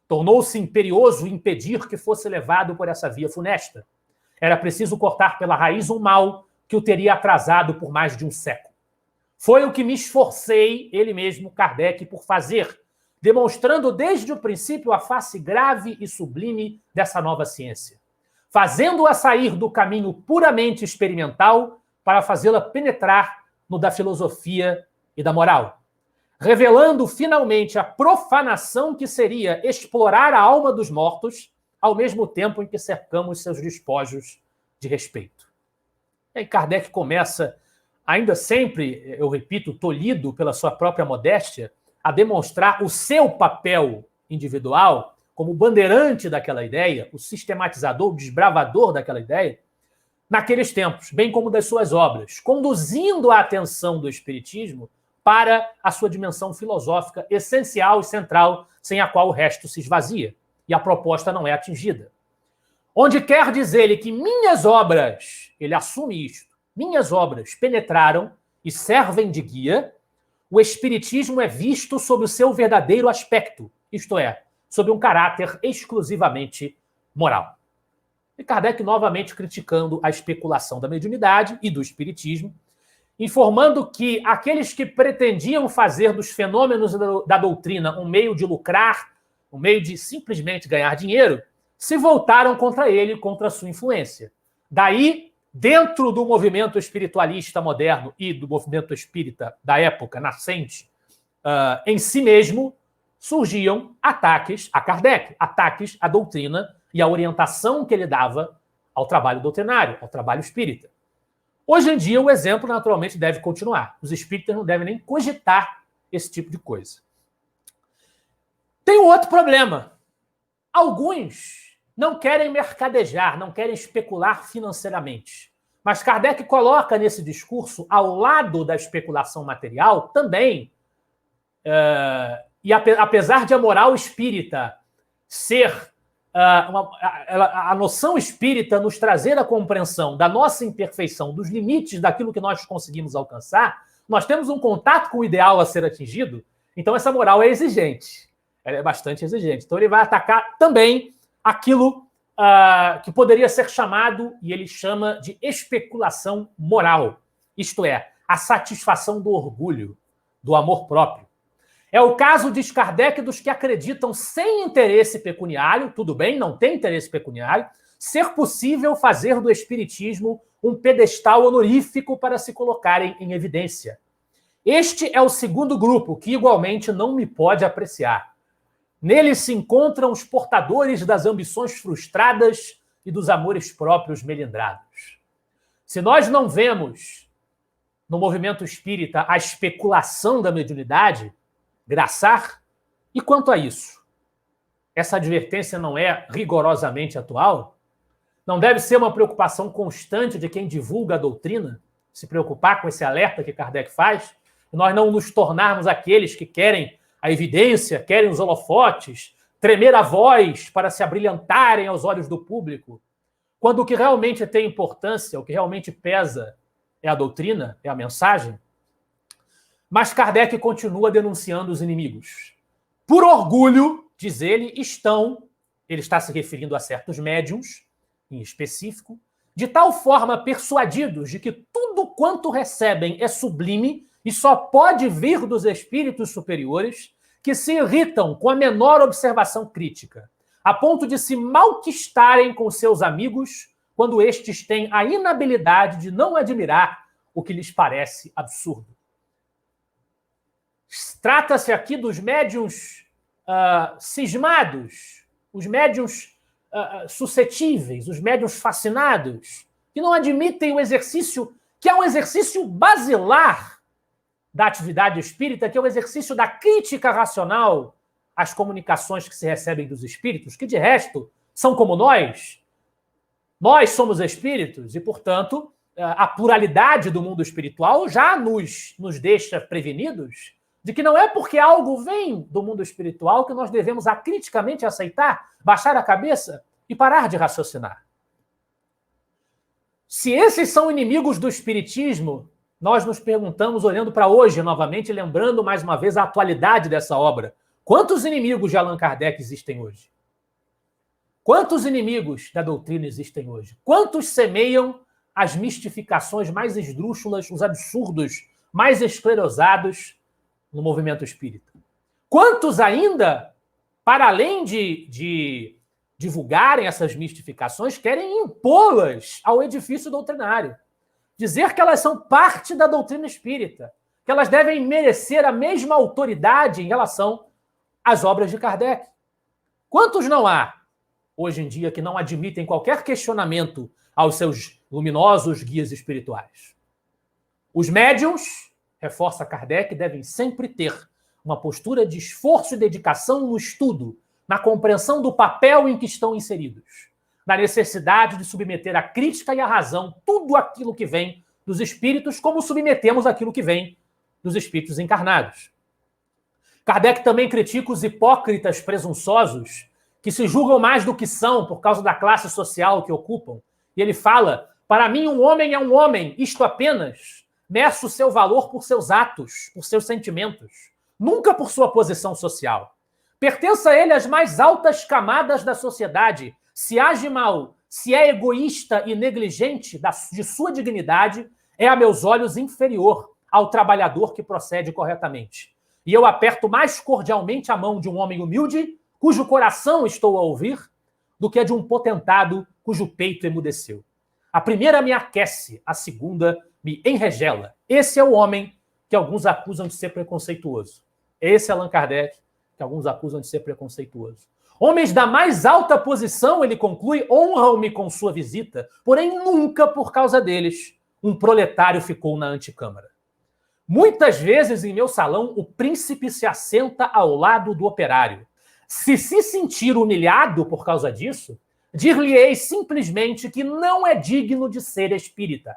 Tornou-se imperioso impedir que fosse levado por essa via funesta. Era preciso cortar pela raiz um mal que o teria atrasado por mais de um século. Foi o que me esforcei, ele mesmo, Kardec, por fazer, demonstrando desde o princípio a face grave e sublime dessa nova ciência, fazendo-a sair do caminho puramente experimental para fazê-la penetrar no da filosofia e da moral, revelando finalmente a profanação que seria explorar a alma dos mortos ao mesmo tempo em que cercamos seus despojos de respeito. E aí Kardec começa, ainda sempre, eu repito, tolhido pela sua própria modéstia, a demonstrar o seu papel individual como bandeirante daquela ideia, o sistematizador, o desbravador daquela ideia, naqueles tempos, bem como das suas obras, conduzindo a atenção do espiritismo para a sua dimensão filosófica essencial e central, sem a qual o resto se esvazia, e a proposta não é atingida. Onde quer dizer ele que minhas obras, ele assume isto, minhas obras penetraram e servem de guia, o espiritismo é visto sob o seu verdadeiro aspecto, isto é, sob um caráter exclusivamente moral. E Kardec novamente criticando a especulação da mediunidade e do espiritismo, informando que aqueles que pretendiam fazer dos fenômenos da doutrina um meio de lucrar, um meio de simplesmente ganhar dinheiro, se voltaram contra ele e contra a sua influência. Daí, dentro do movimento espiritualista moderno e do movimento espírita da época nascente, em si mesmo, surgiam ataques a Kardec, ataques à doutrina e à orientação que ele dava ao trabalho doutrinário, ao trabalho espírita. Hoje em dia, o exemplo, naturalmente, deve continuar. Os espíritas não devem nem cogitar esse tipo de coisa. Tem um outro problema. Alguns não querem mercadejar, não querem especular financeiramente. Mas Kardec coloca nesse discurso, ao lado da especulação material, também, e apesar de a moral espírita ser a noção espírita nos trazer a compreensão da nossa imperfeição, dos limites daquilo que nós conseguimos alcançar, nós temos um contato com o ideal a ser atingido, então essa moral é exigente. Ela é bastante exigente. Então ele vai atacar também aquilo que poderia ser chamado, e ele chama de especulação moral, isto é, a satisfação do orgulho, do amor próprio. É o caso, diz Kardec, dos que acreditam sem interesse pecuniário, tudo bem, não tem interesse pecuniário, ser possível fazer do espiritismo um pedestal honorífico para se colocarem em evidência. Este é o segundo grupo, que igualmente não me pode apreciar. Nele se encontram os portadores das ambições frustradas e dos amores próprios melindrados. Se nós não vemos no movimento espírita a especulação da mediunidade graçar, e quanto a isso? Essa advertência não é rigorosamente atual? Não deve ser uma preocupação constante de quem divulga a doutrina, se preocupar com esse alerta que Kardec faz, e nós não nos tornarmos aqueles que querem a evidência, querem os holofotes, tremer a voz para se abrilhantarem aos olhos do público, quando o que realmente tem importância, o que realmente pesa é a doutrina, é a mensagem. Mas Kardec continua denunciando os inimigos. Por orgulho, diz ele, ele está se referindo a certos médiuns, em específico, de tal forma persuadidos de que tudo quanto recebem é sublime e só pode vir dos espíritos superiores, que se irritam com a menor observação crítica, a ponto de se malquistarem com seus amigos quando estes têm a inabilidade de não admirar o que lhes parece absurdo. Trata-se aqui dos médiuns cismados, os médiuns suscetíveis, os médiuns fascinados, que não admitem o exercício, que é um exercício basilar da atividade espírita, que é o exercício da crítica racional às comunicações que se recebem dos espíritos, que, de resto, são como nós. Nós somos espíritos e, portanto, a pluralidade do mundo espiritual já nos deixa prevenidos de que não é porque algo vem do mundo espiritual que nós devemos acriticamente aceitar, baixar a cabeça e parar de raciocinar. Se esses são inimigos do espiritismo, nós nos perguntamos, olhando para hoje novamente, lembrando mais uma vez a atualidade dessa obra, quantos inimigos de Allan Kardec existem hoje? Quantos inimigos da doutrina existem hoje? Quantos semeiam as mistificações mais esdrúxulas, os absurdos mais esclerosados no movimento espírita? Quantos ainda, para além de divulgarem essas mistificações, querem impô-las ao edifício doutrinário? Dizer que elas são parte da doutrina espírita, que elas devem merecer a mesma autoridade em relação às obras de Kardec. Quantos não há, hoje em dia, que não admitem qualquer questionamento aos seus luminosos guias espirituais? Os médiuns, reforça Kardec, devem sempre ter uma postura de esforço e dedicação no estudo, na compreensão do papel em que estão inseridos, na necessidade de submeter à crítica e à razão tudo aquilo que vem dos espíritos, como submetemos aquilo que vem dos espíritos encarnados. Kardec também critica os hipócritas presunçosos que se julgam mais do que são por causa da classe social que ocupam. E ele fala, para mim um homem é um homem, isto apenas, meço o seu valor por seus atos, por seus sentimentos, nunca por sua posição social. Pertence a ele às mais altas camadas da sociedade. Se age mal, se é egoísta e negligente de sua dignidade, é a meus olhos inferior ao trabalhador que procede corretamente. E eu aperto mais cordialmente a mão de um homem humilde, cujo coração estou a ouvir, do que a de um potentado cujo peito emudeceu. A primeira me aquece, a segunda me enregela. Esse é o homem que alguns acusam de ser preconceituoso. Esse é Allan Kardec, que alguns acusam de ser preconceituoso. Homens da mais alta posição, ele conclui, honram-me com sua visita, porém nunca, por causa deles, um proletário ficou na antecâmara. Muitas vezes, em meu salão, o príncipe se assenta ao lado do operário. Se sentir humilhado por causa disso, dir-lhe-ei simplesmente que não é digno de ser espírita.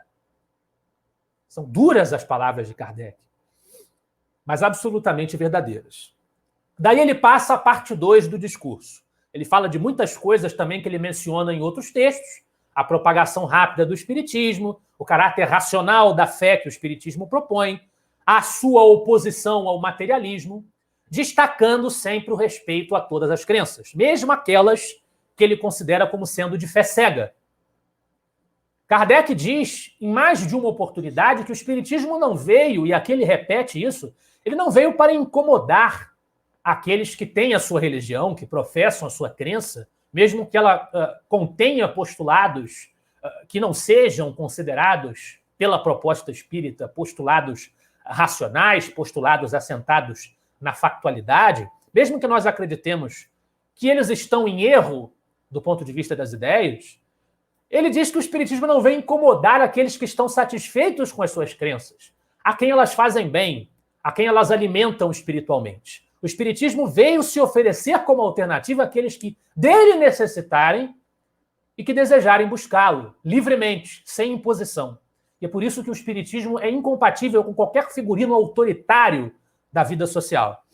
São duras as palavras de Kardec, mas absolutamente verdadeiras. Daí ele passa a parte 2 do discurso. Ele fala de muitas coisas também que ele menciona em outros textos, a propagação rápida do espiritismo, o caráter racional da fé que o espiritismo propõe, a sua oposição ao materialismo, destacando sempre o respeito a todas as crenças, mesmo aquelas que ele considera como sendo de fé cega. Kardec diz, em mais de uma oportunidade, que o espiritismo não veio, e aqui ele repete isso, ele não veio para incomodar aqueles que têm a sua religião, que professam a sua crença, mesmo que ela contenha postulados que não sejam considerados pela proposta espírita postulados racionais, postulados assentados na factualidade, mesmo que nós acreditemos que eles estão em erro do ponto de vista das ideias, ele diz que o espiritismo não vem incomodar aqueles que estão satisfeitos com as suas crenças, a quem elas fazem bem, a quem elas alimentam espiritualmente. O espiritismo veio se oferecer como alternativa àqueles que dele necessitarem e que desejarem buscá-lo livremente, sem imposição. E é por isso que o espiritismo é incompatível com qualquer figurino autoritário da vida social.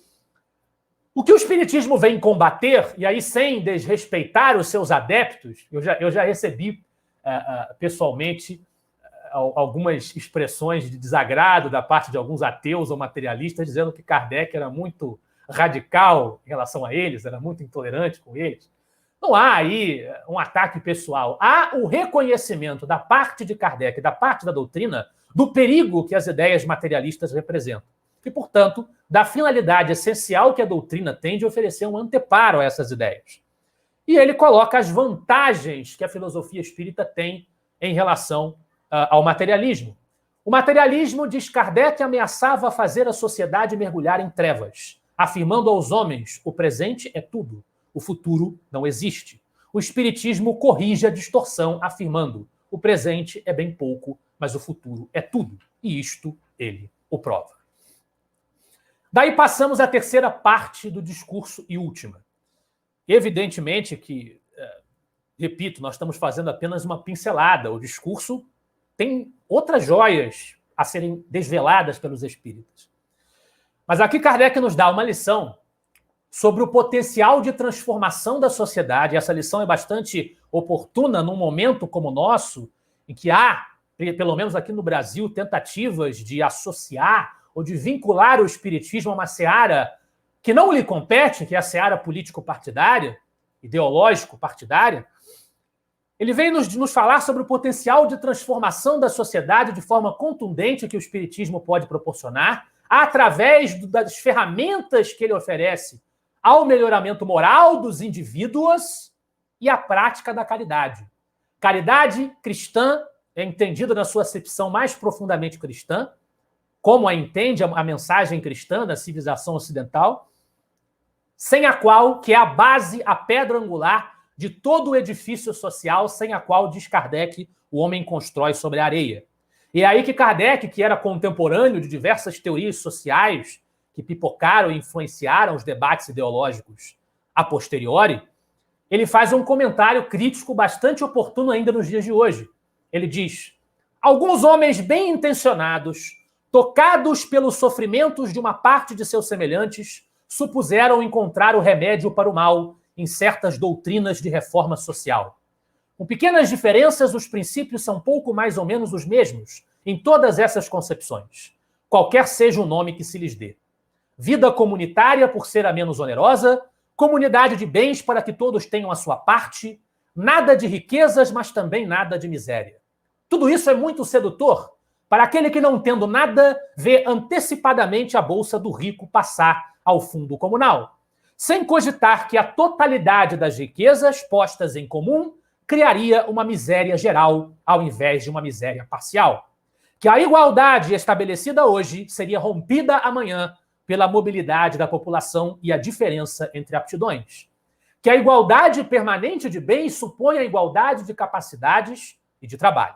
O que o espiritismo vem combater, e aí sem desrespeitar os seus adeptos, eu já recebi pessoalmente algumas expressões de desagrado da parte de alguns ateus ou materialistas, dizendo que Kardec era muito radical em relação a eles, era muito intolerante com eles. Não há aí um ataque pessoal. Há o reconhecimento da parte de Kardec, da parte da doutrina, do perigo que as ideias materialistas representam. E, portanto, da finalidade essencial que a doutrina tem de oferecer um anteparo a essas ideias. E ele coloca as vantagens que a filosofia espírita tem em relação ao materialismo. O materialismo, diz Kardec, ameaçava fazer a sociedade mergulhar em trevas, afirmando aos homens: o presente é tudo, o futuro não existe. O espiritismo corrige a distorção, afirmando: o presente é bem pouco, mas o futuro é tudo. E isto ele o prova. Daí passamos à terceira parte do discurso e última. Evidentemente que, repito, nós estamos fazendo apenas uma pincelada. O discurso tem outras joias a serem desveladas pelos espíritas. Mas aqui Kardec nos dá uma lição sobre o potencial de transformação da sociedade. Essa lição é bastante oportuna num momento como o nosso, em que há, pelo menos aqui no Brasil, tentativas de associar ou de vincular o espiritismo a uma seara que não lhe compete, que é a seara político-partidária, ideológico-partidária. Ele vem nos falar sobre o potencial de transformação da sociedade de forma contundente que o espiritismo pode proporcionar, através das ferramentas que ele oferece ao melhoramento moral dos indivíduos e à prática da caridade. Caridade cristã é entendida na sua acepção mais profundamente cristã, como a entende a mensagem cristã da civilização ocidental, sem a qual, que é a base, a pedra angular de todo o edifício social, sem a qual, diz Kardec, o homem constrói sobre a areia. E é aí que Kardec, que era contemporâneo de diversas teorias sociais que pipocaram e influenciaram os debates ideológicos a posteriori, ele faz um comentário crítico bastante oportuno ainda nos dias de hoje. Ele diz: alguns homens bem intencionados, tocados pelos sofrimentos de uma parte de seus semelhantes, supuseram encontrar o remédio para o mal em certas doutrinas de reforma social. Com pequenas diferenças, os princípios são pouco mais ou menos os mesmos em todas essas concepções, qualquer seja o nome que se lhes dê. Vida comunitária, por ser a menos onerosa, comunidade de bens para que todos tenham a sua parte, nada de riquezas, mas também nada de miséria. Tudo isso é muito sedutor, Para aquele que, não tendo nada, vê antecipadamente a bolsa do rico passar ao fundo comunal, sem cogitar que a totalidade das riquezas postas em comum criaria uma miséria geral ao invés de uma miséria parcial. Que a igualdade estabelecida hoje seria rompida amanhã pela mobilidade da população e a diferença entre aptidões. Que a igualdade permanente de bens supõe a igualdade de capacidades e de trabalho.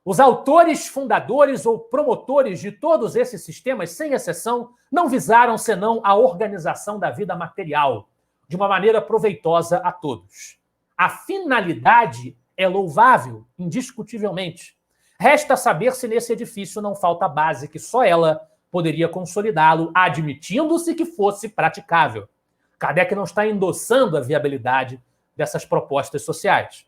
Os autores, fundadores ou promotores de todos esses sistemas, sem exceção, não visaram senão a organização da vida material, de uma maneira proveitosa a todos. A finalidade é louvável, indiscutivelmente. Resta saber se nesse edifício não falta base que só ela poderia consolidá-lo, admitindo-se que fosse praticável. Kardec não está endossando a viabilidade dessas propostas sociais.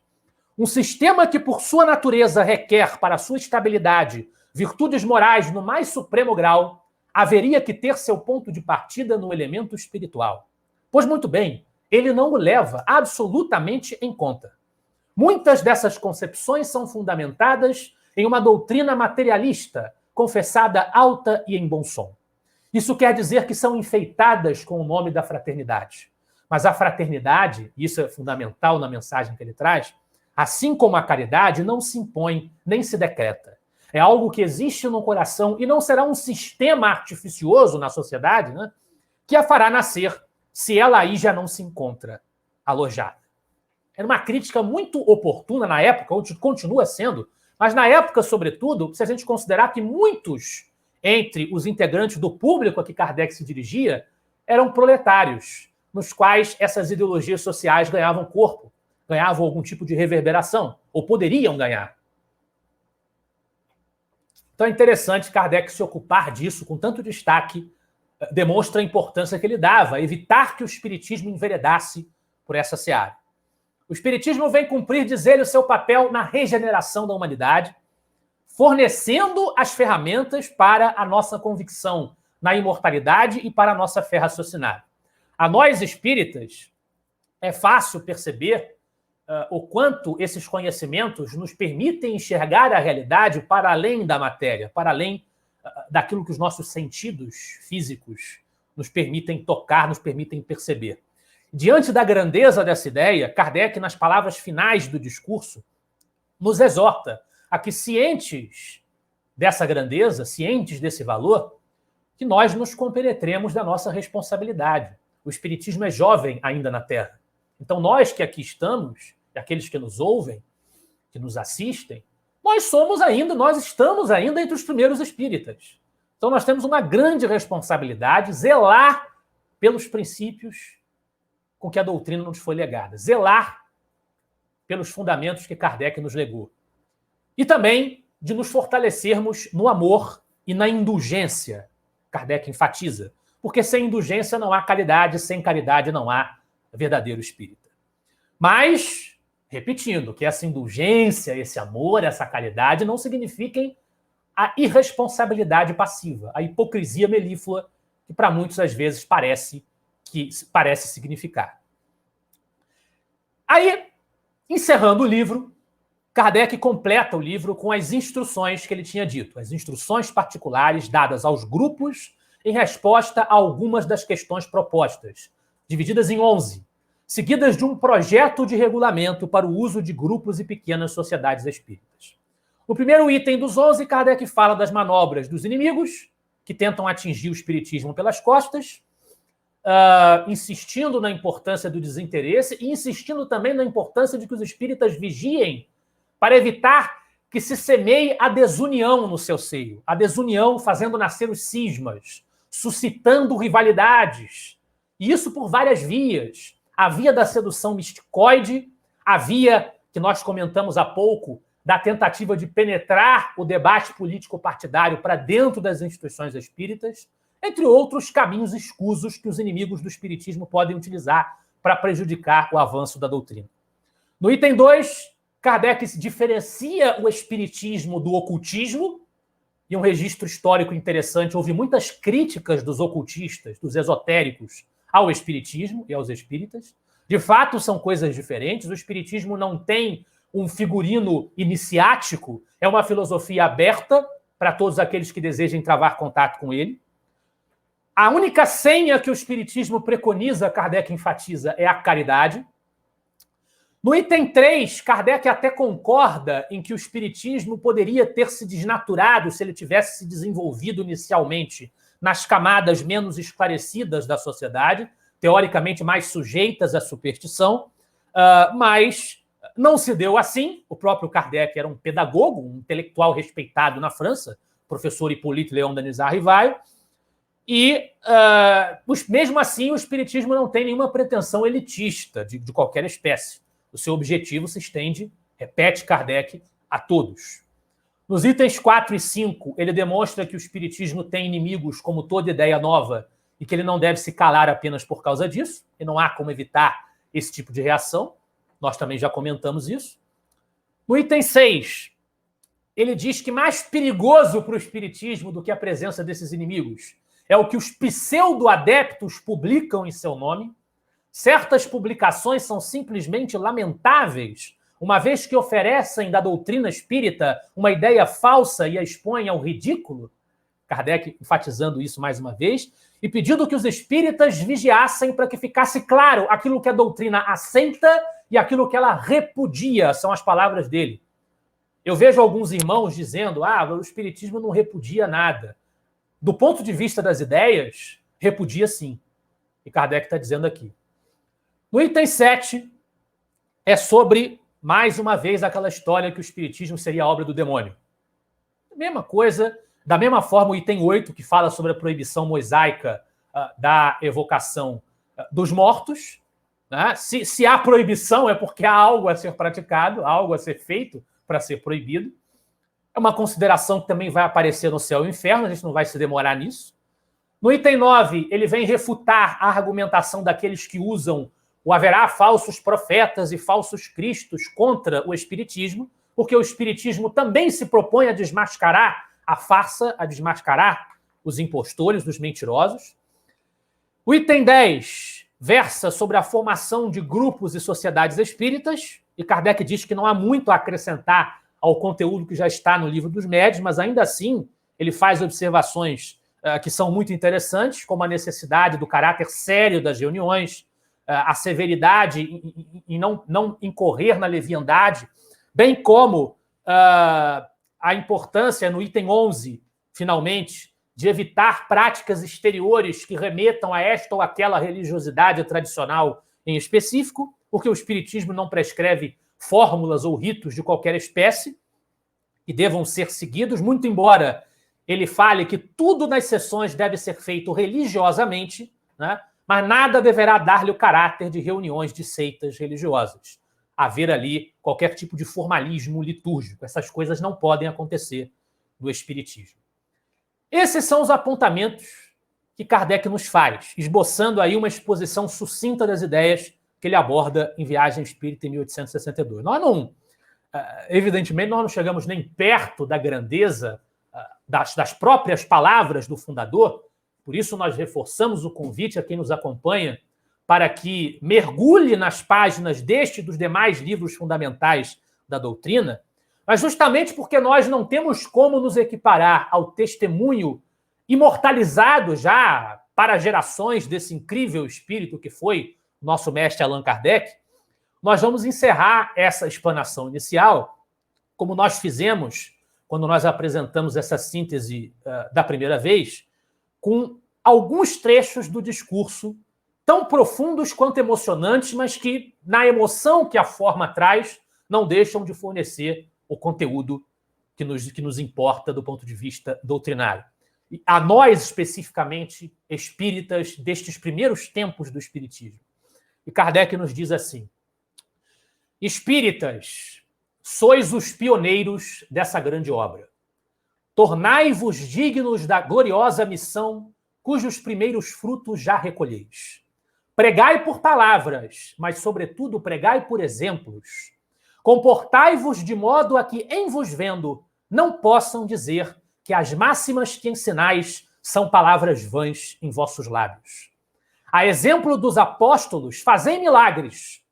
Um sistema que, por sua natureza, requer para sua estabilidade virtudes morais no mais supremo grau, haveria que ter seu ponto de partida no elemento espiritual. Pois, muito bem, ele não o leva absolutamente em conta. Muitas dessas concepções são fundamentadas em uma doutrina materialista, confessada alta e em bom som. Isso quer dizer que são enfeitadas com o nome da fraternidade. Mas a fraternidade, e isso é fundamental na mensagem que ele traz, assim como a caridade, não se impõe nem se decreta. É algo que existe no coração e não será um sistema artificioso na sociedade, né, que a fará nascer se ela aí já não se encontra alojada. Era uma crítica muito oportuna na época, ou continua sendo, mas na época, sobretudo, se a gente considerar que muitos entre os integrantes do público a que Kardec se dirigia eram proletários, nos quais essas ideologias sociais ganhavam corpo, ganhavam algum tipo de reverberação, ou poderiam ganhar. Então é interessante Kardec se ocupar disso com tanto destaque, demonstra a importância que ele dava, a evitar que o espiritismo enveredasse por essa seara. O espiritismo vem cumprir, diz ele, o seu papel na regeneração da humanidade, fornecendo as ferramentas para a nossa convicção na imortalidade e para a nossa fé raciocinada. A nós espíritas é fácil perceber o quanto esses conhecimentos nos permitem enxergar a realidade para além da matéria, para além daquilo que os nossos sentidos físicos nos permitem tocar, nos permitem perceber. Diante da grandeza dessa ideia, Kardec, nas palavras finais do discurso, nos exorta a que, cientes dessa grandeza, cientes desse valor, que nós nos compenetremos da nossa responsabilidade. O Espiritismo é jovem ainda na Terra. Então, nós que aqui estamos, e aqueles que nos ouvem, que nos assistem, nós estamos ainda entre os primeiros espíritas. Então, nós temos uma grande responsabilidade, zelar pelos princípios com que a doutrina nos foi legada, zelar pelos fundamentos que Kardec nos legou. E também de nos fortalecermos no amor e na indulgência, Kardec enfatiza, porque sem indulgência não há caridade, sem caridade não há verdadeiro espírita. Mas, repetindo, que essa indulgência, esse amor, essa caridade não signifiquem a irresponsabilidade passiva, a hipocrisia melíflua, que para muitos às vezes parece significar. Aí, encerrando o livro, Kardec completa o livro com as instruções que ele tinha dito, as instruções particulares dadas aos grupos em resposta a algumas das questões propostas, divididas em 11, seguidas de um projeto de regulamento para o uso de grupos e pequenas sociedades espíritas. No primeiro item dos 11, Kardec fala das manobras dos inimigos, que tentam atingir o espiritismo pelas costas, insistindo na importância do desinteresse e insistindo também na importância de que os espíritas vigiem para evitar que se semeie a desunião no seu seio, a desunião fazendo nascer os cismas, suscitando rivalidades, e isso por várias vias. A via da sedução misticoide, a via que nós comentamos há pouco, da tentativa de penetrar o debate político-partidário para dentro das instituições espíritas, entre outros caminhos escusos que os inimigos do espiritismo podem utilizar para prejudicar o avanço da doutrina. No item 2, Kardec diferencia o espiritismo do ocultismo, e um registro histórico interessante, houve muitas críticas dos ocultistas, dos esotéricos, ao espiritismo e aos espíritas. De fato, são coisas diferentes. O espiritismo não tem um figurino iniciático, é uma filosofia aberta, para todos aqueles que desejem travar contato com ele. A única senha que o Espiritismo preconiza, Kardec enfatiza, é a caridade. No item 3, Kardec até concorda em que o Espiritismo poderia ter se desnaturado se ele tivesse se desenvolvido inicialmente nas camadas menos esclarecidas da sociedade, teoricamente mais sujeitas à superstição, mas não se deu assim. O próprio Kardec era um pedagogo, um intelectual respeitado na França, professor Hippolyte Léon Denisard Rivaio, e, mesmo assim, o Espiritismo não tem nenhuma pretensão elitista de qualquer espécie. O seu objetivo se estende, repete Kardec, a todos. Nos itens 4 e 5, ele demonstra que o Espiritismo tem inimigos como toda ideia nova e que ele não deve se calar apenas por causa disso, e não há como evitar esse tipo de reação. Nós também já comentamos isso. No item 6, ele diz que mais perigoso para o Espiritismo do que a presença desses inimigos é o que os pseudo-adeptos publicam em seu nome. Certas publicações são simplesmente lamentáveis, uma vez que oferecem da doutrina espírita uma ideia falsa e a expõem ao ridículo. Kardec enfatizando isso mais uma vez, e pedindo que os espíritas vigiassem para que ficasse claro aquilo que a doutrina aceita e aquilo que ela repudia, são as palavras dele. Eu vejo alguns irmãos dizendo, o Espiritismo não repudia nada. Do ponto de vista das ideias, repudia sim. E Kardec está dizendo aqui. No item 7, é sobre, mais uma vez, aquela história que o Espiritismo seria a obra do demônio. Mesma coisa, da mesma forma, o item 8, que fala sobre a proibição mosaica da evocação dos mortos. Né? Se há proibição, é porque há algo a ser praticado, há algo a ser feito para ser proibido. É uma consideração que também vai aparecer no Céu e Inferno, a gente não vai se demorar nisso. No item 9, ele vem refutar a argumentação daqueles que usam o haverá falsos profetas e falsos cristos contra o Espiritismo, porque o Espiritismo também se propõe a desmascarar a farsa, a desmascarar os impostores, os mentirosos. O item 10 versa sobre a formação de grupos e sociedades espíritas, e Kardec diz que não há muito a acrescentar ao conteúdo que já está no Livro dos Médiuns, mas ainda assim ele faz observações que são muito interessantes, como a necessidade do caráter sério das reuniões, a severidade em não incorrer na leviandade, bem como a importância, no item 11, finalmente, de evitar práticas exteriores que remetam a esta ou aquela religiosidade tradicional em específico, porque o Espiritismo não prescreve fórmulas ou ritos de qualquer espécie que devam ser seguidos, muito embora ele fale que tudo nas sessões deve ser feito religiosamente, né? Mas nada deverá dar-lhe o caráter de reuniões de seitas religiosas. Haver ali qualquer tipo de formalismo litúrgico. Essas coisas não podem acontecer no Espiritismo. Esses são os apontamentos que Kardec nos faz, esboçando aí uma exposição sucinta das ideias que ele aborda em Viagem Espírita em 1862. Evidentemente, nós não chegamos nem perto da grandeza das próprias palavras do fundador. Por isso, nós reforçamos o convite a quem nos acompanha para que mergulhe nas páginas deste e dos demais livros fundamentais da doutrina, mas justamente porque nós não temos como nos equiparar ao testemunho imortalizado já para gerações desse incrível espírito que foi nosso mestre Allan Kardec, nós vamos encerrar essa explanação inicial, como nós fizemos quando nós apresentamos essa síntese da primeira vez, com alguns trechos do discurso tão profundos quanto emocionantes, mas que, na emoção que a forma traz, não deixam de fornecer o conteúdo que nos importa do ponto de vista doutrinário. E a nós, especificamente, espíritas destes primeiros tempos do Espiritismo. E Kardec nos diz assim: espíritas, sois os pioneiros dessa grande obra. Tornai-vos dignos da gloriosa missão cujos primeiros frutos já recolheis. Pregai por palavras, mas, sobretudo, pregai por exemplos. Comportai-vos de modo a que, em vos vendo, não possam dizer que as máximas que ensinais são palavras vãs em vossos lábios. A exemplo dos apóstolos, fazei milagres,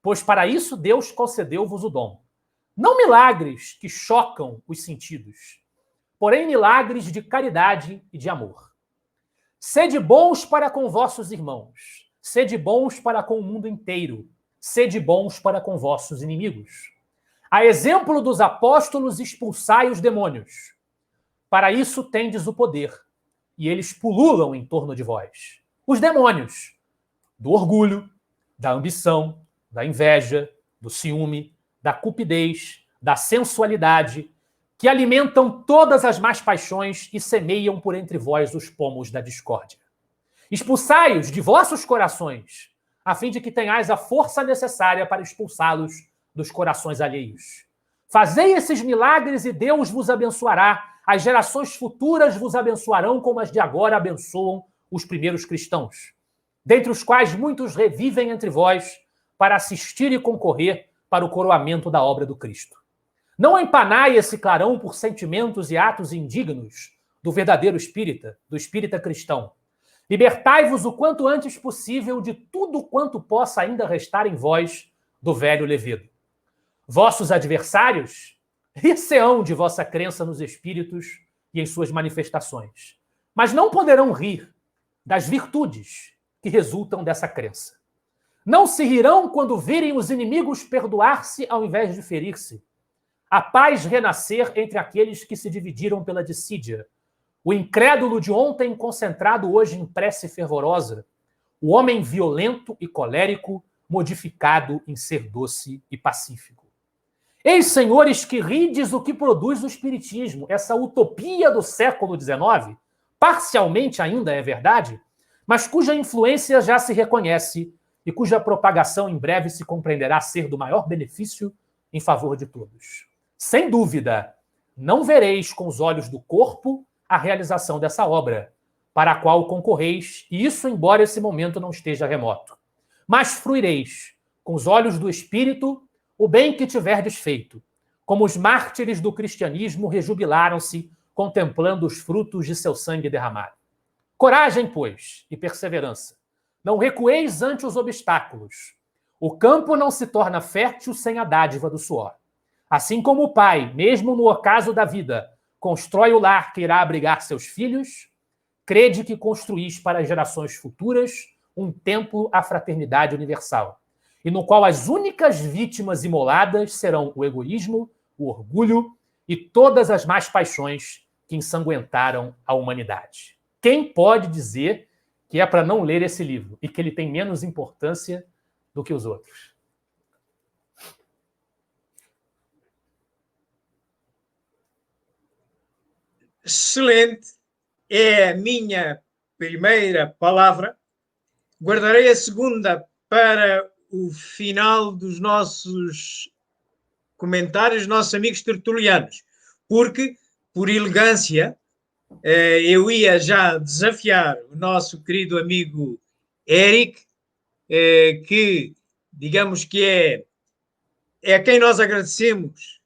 pois para isso Deus concedeu-vos o dom. Não milagres que chocam os sentidos. porém milagres de caridade e de amor. Sede bons para com vossos irmãos, sede bons para com o mundo inteiro, sede bons para com vossos inimigos. A exemplo dos apóstolos, expulsai os demônios. Para isso tendes o poder, e eles pululam em torno de vós. Os demônios do orgulho, da ambição, da inveja, do ciúme, da cupidez, da sensualidade, que alimentam todas as más paixões e semeiam por entre vós os pomos da discórdia. Expulsai-os de vossos corações, a fim de que tenhais a força necessária para expulsá-los dos corações alheios. Fazei esses milagres e Deus vos abençoará. As gerações futuras vos abençoarão como as de agora abençoam os primeiros cristãos, dentre os quais muitos revivem entre vós para assistir e concorrer para o coroamento da obra do Cristo. Não empanai esse clarão por sentimentos e atos indignos do verdadeiro espírita, do espírita cristão. Libertai-vos o quanto antes possível de tudo quanto possa ainda restar em vós do velho levedo. Vossos adversários rir-se-ão de vossa crença nos espíritos e em suas manifestações, mas não poderão rir das virtudes que resultam dessa crença. Não se rirão quando virem os inimigos perdoar-se ao invés de ferir-se, a paz renascer entre aqueles que se dividiram pela dissídia, o incrédulo de ontem concentrado hoje em prece fervorosa, o homem violento e colérico modificado em ser doce e pacífico. Eis, senhores, que rides o que produz o espiritismo, essa utopia do século XIX, parcialmente ainda é verdade, mas cuja influência já se reconhece e cuja propagação em breve se compreenderá ser do maior benefício em favor de todos. Sem dúvida, não vereis com os olhos do corpo a realização dessa obra, para a qual concorreis, e isso embora esse momento não esteja remoto. Mas fruireis, com os olhos do espírito, o bem que tiverdes feito, como os mártires do cristianismo rejubilaram-se contemplando os frutos de seu sangue derramado. Coragem, pois, e perseverança. Não recueis ante os obstáculos. O campo não se torna fértil sem a dádiva do suor. Assim como o pai, mesmo no ocaso da vida, constrói o lar que irá abrigar seus filhos, crede que construís para as gerações futuras um templo à fraternidade universal, e no qual as únicas vítimas imoladas serão o egoísmo, o orgulho e todas as más paixões que ensanguentaram a humanidade. Quem pode dizer que é para não ler esse livro e que ele tem menos importância do que os outros? Excelente. É a minha primeira palavra. Guardarei a segunda para o final dos nossos comentários, nossos amigos tertulianos, porque, por elegância, eu ia já desafiar o nosso querido amigo Eric, que, digamos que é a quem nós agradecemos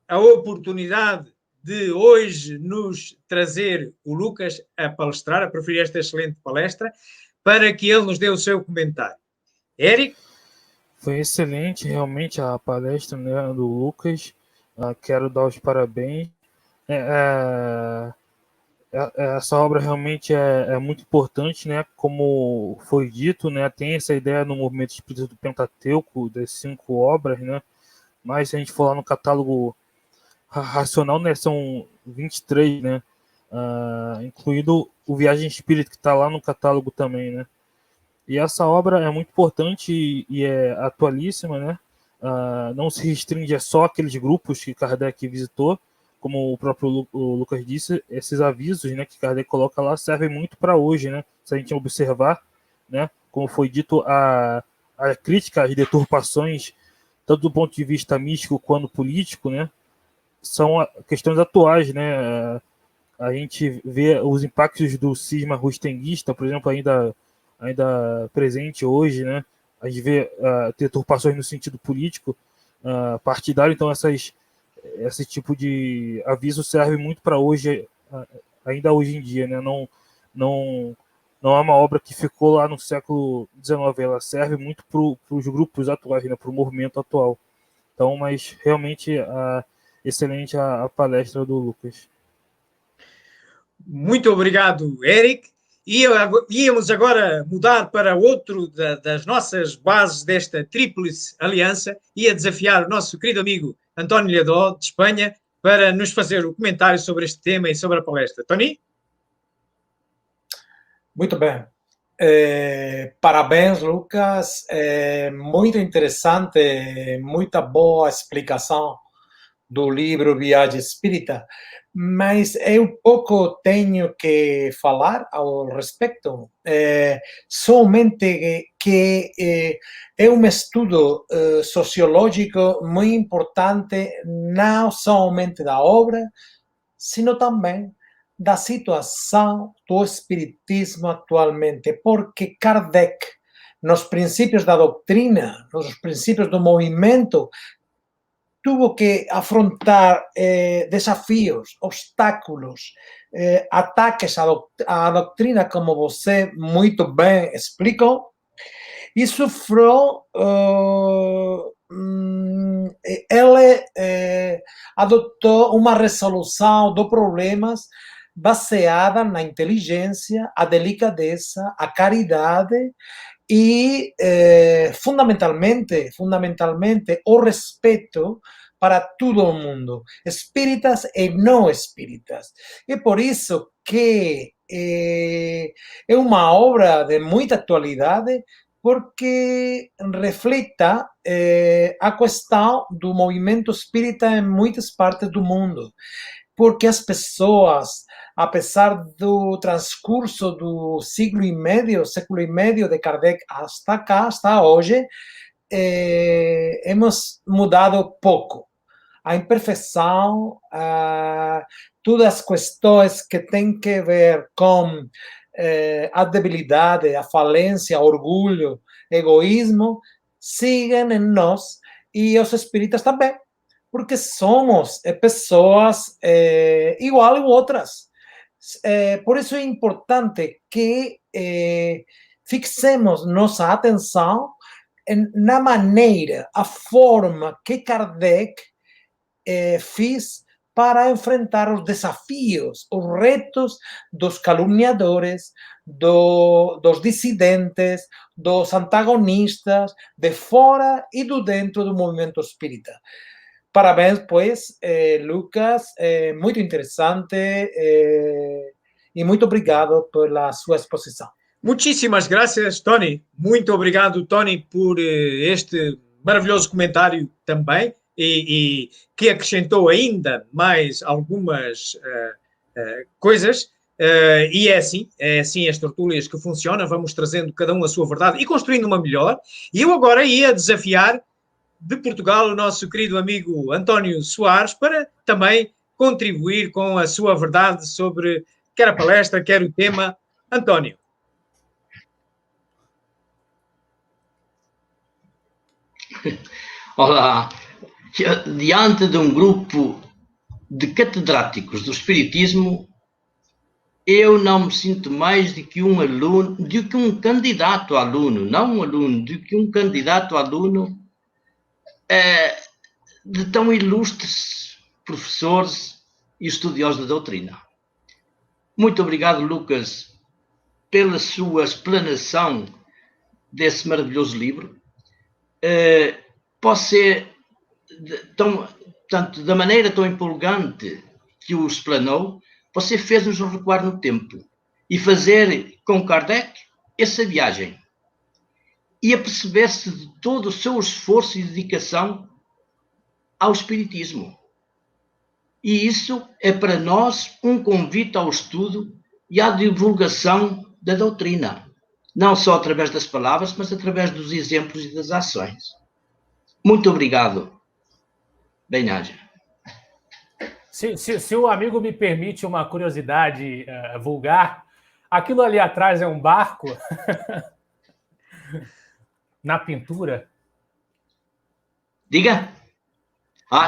a oportunidade de hoje nos trazer o Lucas a palestrar, a proferir esta excelente palestra, para que ele nos dê o seu comentário. Eric? Foi excelente, realmente, a palestra, né, do Lucas. Quero dar os parabéns. Essa obra realmente é muito importante, né? Como foi dito, né? Tem essa ideia no movimento espírita do Pentateuco, das 5 obras, né? Mas se a gente for lá no catálogo racional, né, são 23, né? Incluído o Viagem Espírita, que está lá no catálogo também, né? E essa obra é muito importante e é atualíssima, né? Não se restringe a só aqueles grupos que Kardec visitou, como o próprio Lucas disse, esses avisos, né, que Kardec coloca lá servem muito para hoje, né? Se a gente observar, né, como foi dito, a crítica às deturpações, tanto do ponto de vista místico quanto político, né, são questões atuais, né? A gente vê os impactos do cisma rustenguista, por exemplo, ainda presente hoje, né? A gente vê deturpações no sentido político, partidário, então esse tipo de aviso serve muito para hoje, ainda hoje em dia, né? Não é uma obra que ficou lá no século XIX, ela serve muito para os grupos atuais, né? Para o movimento atual. Então, mas realmente excelente a palestra do Lucas. Muito obrigado, Eric. Íamos agora mudar para outro das nossas bases desta tríplice aliança. Ia desafiar o nosso querido amigo António Lledó, de Espanha, para nos fazer o comentário sobre este tema e sobre a palestra. Tony? Muito bem. Parabéns, Lucas. Muito interessante, muita boa explicação do livro Viagem Espírita, mas eu pouco tenho que falar ao respeito. Somente que é um estudo sociológico muito importante, não somente da obra, sino também da situação do espiritismo atualmente, porque Kardec, nos princípios da doutrina, nos princípios do movimento, tuvo que afrontar desafios, obstáculos, ataques à doutrina, como você muito bem explicou, e sofreu. Ele adotou uma resolução dos problemas baseada na inteligência, a delicadeza, a caridade e, fundamentalmente, o respeito para todo o mundo, espíritas e não espíritas. E por isso que é uma obra de muita atualidade, porque reflita a questão do movimento espírita em muitas partes do mundo. Porque as pessoas, apesar do transcurso do século e meio de Kardec hasta cá, hasta hoje, hemos mudado pouco. A imperfeição, todas as questões que têm que ver com a debilidade, a falência, orgulho, egoísmo, sigam em nós, e os espíritas também, porque somos pessoas igual a outras. Por isso é importante que fixemos nossa atenção na maneira, a forma que Kardec fez para enfrentar os desafios, os retos dos caluniadores, dos dissidentes, dos antagonistas, de fora e do dentro do movimento espírita. Parabéns, pois, Lucas, muito interessante e muito obrigado pela sua exposição. Muitíssimas graças, Tony. Muito obrigado, Tony, por este maravilhoso comentário também. E que acrescentou ainda mais algumas coisas, e é assim as tertúlias que funcionam, vamos trazendo cada um a sua verdade e construindo uma melhor. E eu agora ia desafiar de Portugal o nosso querido amigo António Soares para também contribuir com a sua verdade sobre quer a palestra, quer o tema. António. Olá. Diante de um grupo de catedráticos do Espiritismo, eu não me sinto mais do que um aluno, do que um candidato a aluno, não um aluno, do que um candidato a aluno de tão ilustres professores e estudiosos da doutrina. Muito obrigado, Lucas, pela sua explanação desse maravilhoso livro. Pode ser da maneira tão empolgante que o explanou, você fez-nos recuar no tempo e fazer com Kardec essa viagem e aperceber-se de todo o seu esforço e dedicação ao Espiritismo. E isso é para nós um convite ao estudo e à divulgação da doutrina, não só através das palavras, mas através dos exemplos e das ações. Muito obrigado. Bem-aja. Se o amigo me permite uma curiosidade vulgar, aquilo ali atrás é um barco na pintura? Diga.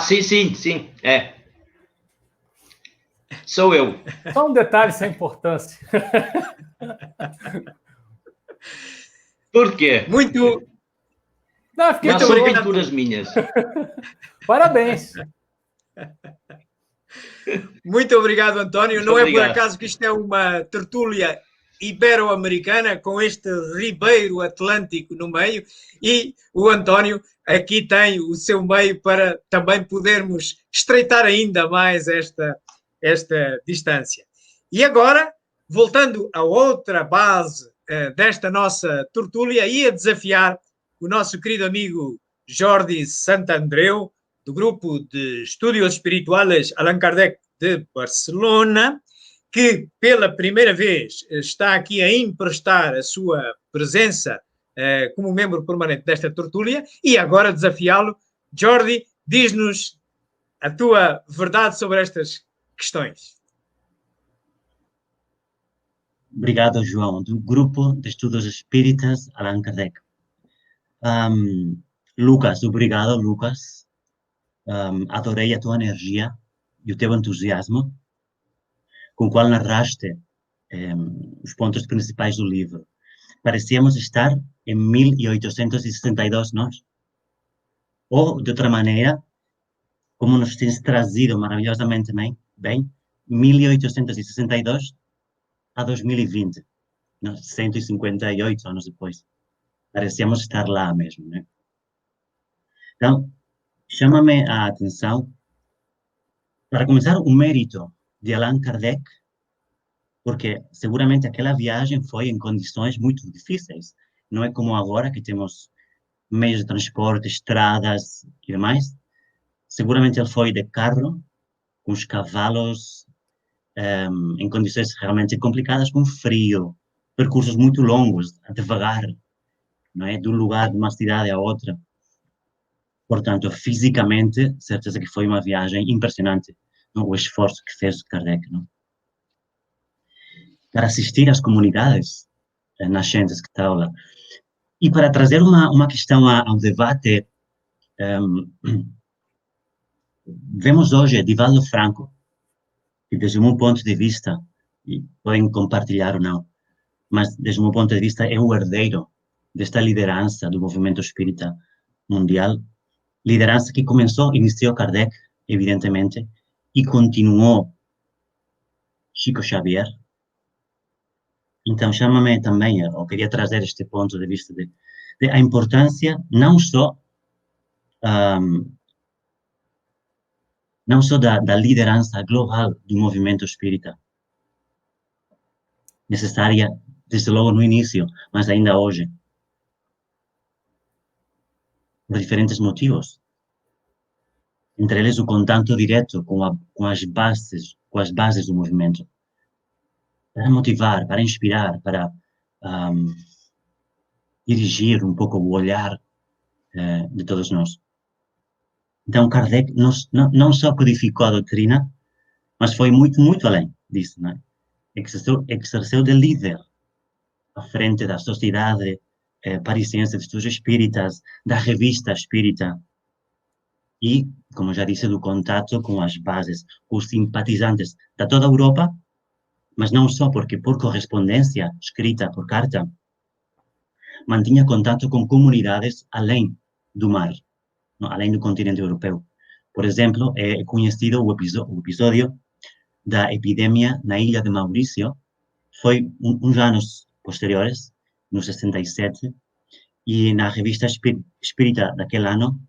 Sim, é. Sou eu. Só um detalhe sem importância. Por quê? Não são pinturas minhas. Parabéns. Muito obrigado, António. Muito Não obrigado. É por acaso que isto é uma tertúlia ibero-americana com este ribeiro atlântico no meio, e o António aqui tem o seu meio para também podermos estreitar ainda mais esta distância. E agora, voltando a outra base desta nossa tertúlia, ia desafiar o nosso querido amigo Jordi Santandreu, do grupo de Estudios Espirituales Allan Kardec de Barcelona, que pela primeira vez está aqui a emprestar a sua presença como membro permanente desta tertúlia, e agora desafiá-lo. Jordi, diz-nos a tua verdade sobre estas questões. Obrigado, João, do Grupo de Estudos Espíritas Allan Kardec. Lucas, obrigado, Lucas. Adorei a tua energia e o teu entusiasmo com o qual narraste os pontos principais do livro. Parecíamos estar em 1862 nós. Ou, de outra maneira, como nos tens trazido maravilhosamente bem 1862 a 2020, 158 anos depois. Parecíamos estar lá mesmo, né? Então, chama-me a atenção, para começar, o mérito de Allan Kardec, porque seguramente aquela viagem foi em condições muito difíceis. Não é como agora que temos meios de transporte, estradas e demais. Seguramente ele foi de carro, com os cavalos, em condições realmente complicadas, com frio, percursos muito longos, devagar, não é? De um lugar, de uma cidade a outra. Portanto, fisicamente, certeza que foi uma viagem impressionante, não? O esforço que fez Kardec, não? Para assistir às comunidades nascentes que estavam lá. E para trazer uma questão ao debate, vemos hoje Divaldo Franco, que desde o meu ponto de vista, e podem compartilhar ou não, mas desde o meu ponto de vista é o herdeiro desta liderança do movimento espírita mundial, liderança que iniciou Kardec, evidentemente, e continuou Chico Xavier. Então, chama-me também, eu queria trazer este ponto de vista de a importância não só da liderança global do movimento espírita, necessária, desde logo no início, mas ainda hoje, por diferentes motivos. Entre eles, o contato direto com as bases do movimento, para motivar, para inspirar, para dirigir um pouco o olhar de todos nós. Então, Kardec não só codificou a doutrina, mas foi muito, muito além disso, né? Exerceu de líder à frente da Sociedade Parisiense de Estudos Espíritas, da Revista Espírita, e, como já disse, do contato com as bases, com os simpatizantes de toda a Europa, mas não só, porque por correspondência escrita por carta, mantinha contato com comunidades além do mar, não, além do continente europeu. Por exemplo, é conhecido o episódio da epidemia na ilha de Maurício, foi uns anos posteriores, no 67, e na Revista Espírita daquele ano,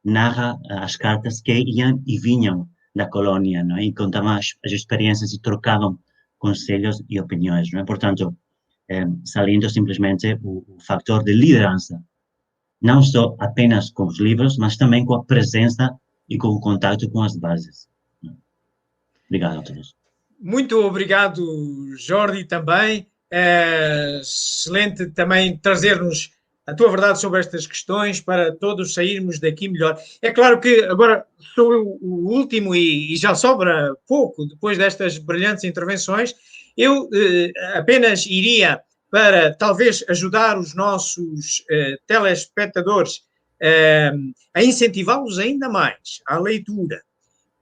narra as cartas que iam e vinham da colônia, não é? E contavam as experiências e trocavam conselhos e opiniões, não é? Portanto, saliento simplesmente o fator de liderança, não só apenas com os livros, mas também com a presença e com o contato com as bases. Obrigado a todos. Muito obrigado, Jordi, também. Excelente também trazer-nos a tua verdade sobre estas questões para todos sairmos daqui melhor. É claro que agora sou o último e já sobra pouco depois destas brilhantes intervenções. Eu apenas iria, para talvez ajudar os nossos telespectadores a incentivá-los ainda mais à leitura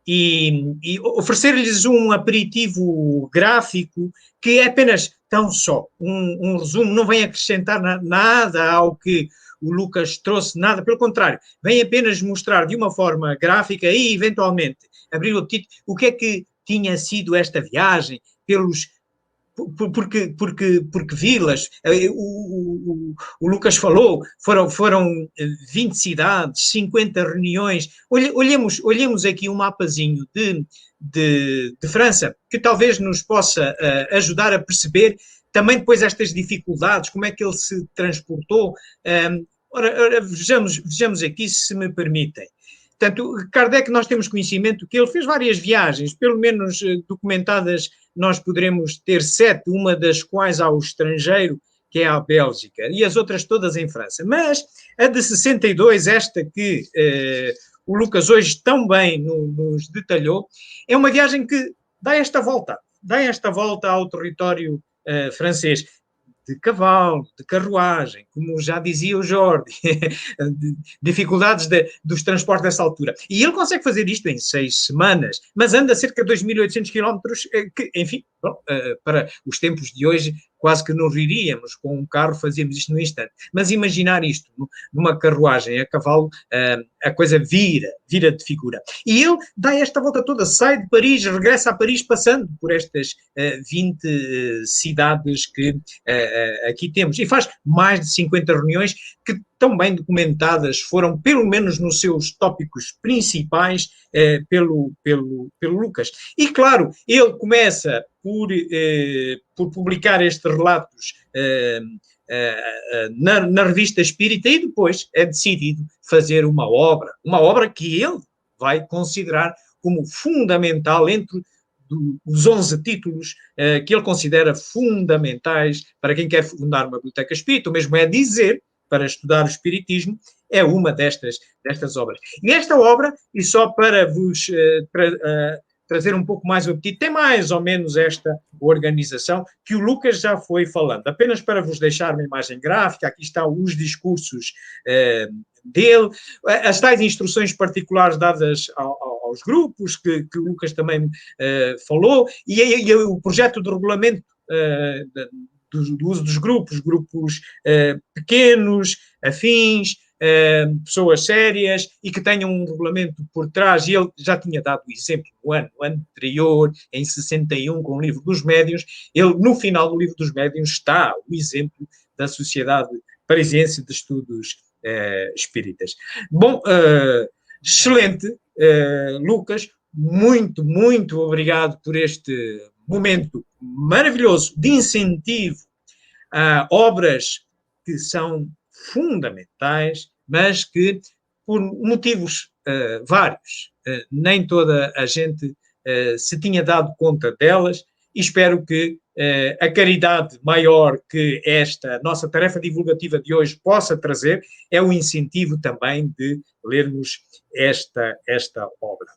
e oferecer-lhes um aperitivo gráfico que é apenas tão só um resumo, não vem acrescentar nada ao que o Lucas trouxe nada, pelo contrário, vem apenas mostrar de uma forma gráfica e, eventualmente, abrir o apetite o que é que tinha sido esta viagem, porque vilas, o Lucas falou, foram 20 cidades, 50 reuniões. Olhemos aqui um mapazinho de França, que talvez nos possa ajudar a perceber também depois estas dificuldades, como é que ele se transportou. Ora, vejamos aqui, se me permitem. Portanto, Kardec, nós temos conhecimento que ele fez várias viagens, pelo menos documentadas, nós poderemos ter 7, uma das quais ao estrangeiro, que é a Bélgica, e as outras todas em França. Mas a de 62, esta que o Lucas hoje tão bem nos detalhou, é uma viagem que dá esta volta ao território francês, de cavalo, de carruagem, como já dizia o Jordi, dificuldades dos transportes dessa altura. E ele consegue fazer isto em 6 semanas, mas anda cerca de 2.800 quilómetros, que, enfim, bom, para os tempos de hoje, quase que não riríamos com um carro, fazíamos isto no instante. Mas imaginar isto numa carruagem a cavalo, a coisa vira de figura. E ele dá esta volta toda, sai de Paris, regressa a Paris, passando por estas 20 cidades que aqui temos, e faz mais de 50 reuniões que, tão bem documentadas, foram pelo menos nos seus tópicos principais pelo Lucas. E claro, ele começa por publicar estes relatos na Revista Espírita, e depois é decidido fazer uma obra que ele vai considerar como fundamental entre os 11 títulos que ele considera fundamentais para quem quer fundar uma biblioteca espírita, ou mesmo é dizer, para estudar o espiritismo, é uma destas obras. E esta obra, e só para vos trazer um pouco mais o apetite, tem mais ou menos esta organização que o Lucas já foi falando. Apenas para vos deixar uma imagem gráfica, aqui estão os discursos dele, as tais instruções particulares dadas aos grupos, que o Lucas também falou, e o projeto de regulamento do uso dos grupos pequenos, afins, pessoas sérias e que tenham um regulamento por trás. E ele já tinha dado o exemplo no ano anterior, em 61, com o Livro dos Médiuns. Ele, no final do Livro dos Médiuns, está o exemplo da Sociedade Parisiense de Estudos Espíritas. Bom, excelente, Lucas, muito, muito obrigado por este momento maravilhoso de incentivo a obras que são fundamentais, mas que, por motivos vários, nem toda a gente se tinha dado conta delas, e espero que a caridade maior que esta nossa tarefa divulgativa de hoje possa trazer é o incentivo também de lermos esta obra.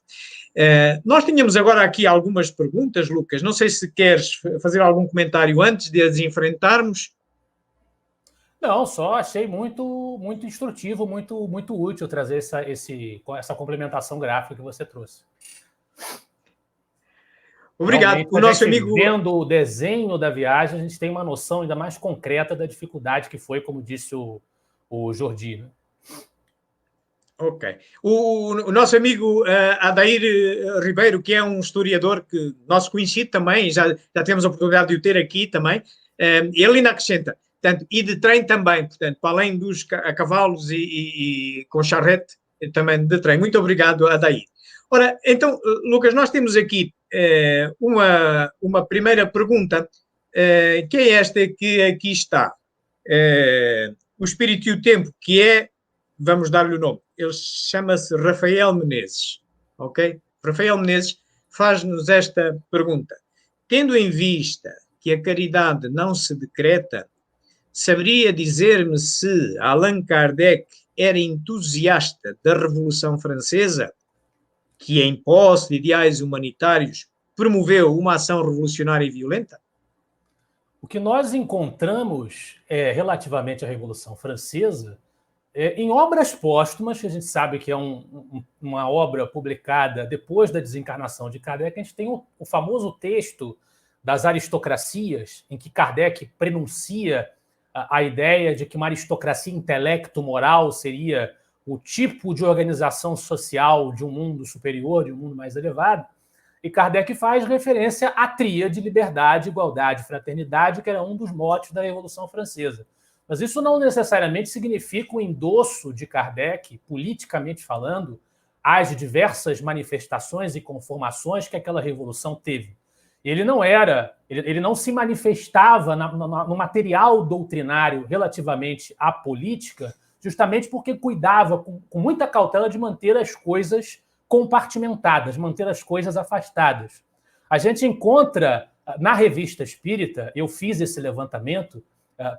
Nós tínhamos agora aqui algumas perguntas, Lucas. Não sei se queres fazer algum comentário antes de as enfrentarmos. Não, só achei muito, muito instrutivo, muito, muito útil trazer essa complementação gráfica que você trouxe. Obrigado. Realmente, o nosso amigo, vendo o desenho da viagem, a gente tem uma noção ainda mais concreta da dificuldade que foi, como disse o Jordi, né? Ok. O nosso amigo Adair Ribeiro, que é um historiador que nosso conhecido também, já temos a oportunidade de o ter aqui também, ele ainda acrescenta, portanto, e de trem também, portanto, para além dos cavalos e com charrete, também de trem. Muito obrigado, Adair. Ora, então, Lucas, nós temos aqui uma primeira pergunta, que é esta que aqui está. O Espírito e o Tempo, que é, vamos dar-lhe o nome, ele chama-se Rafael Menezes, ok? Rafael Menezes faz-nos esta pergunta. Tendo em vista que a caridade não se decreta, saberia dizer-me se Allan Kardec era entusiasta da Revolução Francesa, que em posse de ideais humanitários promoveu uma ação revolucionária e violenta? O que nós encontramos relativamente à Revolução Francesa, em obras póstumas, que a gente sabe que é uma obra publicada depois da desencarnação de Kardec, a gente tem o famoso texto das aristocracias, em que Kardec prenuncia a ideia de que uma aristocracia intelecto-moral seria o tipo de organização social de um mundo superior, de um mundo mais elevado. E Kardec faz referência à tríade liberdade, igualdade e fraternidade, que era um dos motes da Revolução Francesa. Mas isso não necessariamente significa o endosso de Kardec, politicamente falando, às diversas manifestações e conformações que aquela revolução teve. Ele não se manifestava no material doutrinário relativamente à política, justamente porque cuidava com muita cautela de manter as coisas compartimentadas, manter as coisas afastadas. A gente encontra na Revista Espírita, eu fiz esse levantamento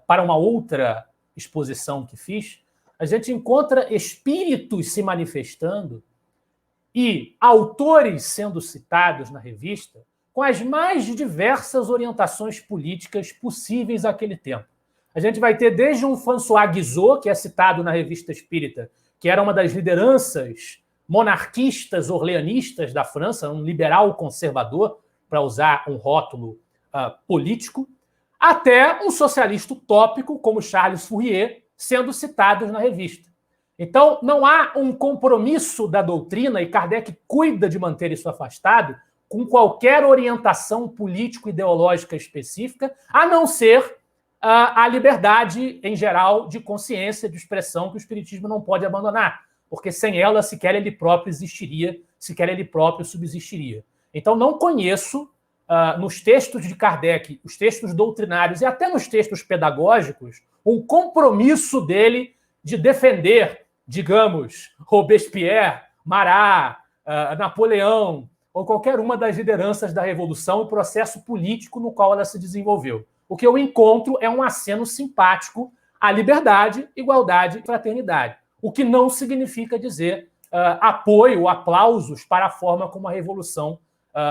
para uma outra exposição que fiz, a gente encontra espíritos se manifestando e autores sendo citados na revista com as mais diversas orientações políticas possíveis àquele tempo. A gente vai ter desde um François Guizot, que é citado na Revista Espírita, que era uma das lideranças monarquistas orleanistas da França, um liberal conservador, para usar um rótulo político, até um socialista utópico como Charles Fourier, sendo citados na revista. Então, não há um compromisso da doutrina, e Kardec cuida de manter isso afastado, com qualquer orientação político-ideológica específica, a não ser a liberdade, em geral, de consciência, de expressão, que o Espiritismo não pode abandonar, porque sem ela, sequer ele próprio existiria, sequer ele próprio subsistiria. Então, não conheço, nos textos de Kardec, os textos doutrinários e até nos textos pedagógicos, um compromisso dele de defender, digamos, Robespierre, Marat, Napoleão, ou qualquer uma das lideranças da Revolução e o processo político no qual ela se desenvolveu. O que eu encontro é um aceno simpático à liberdade, igualdade e fraternidade, o que não significa dizer apoio, aplausos para a forma como a Revolução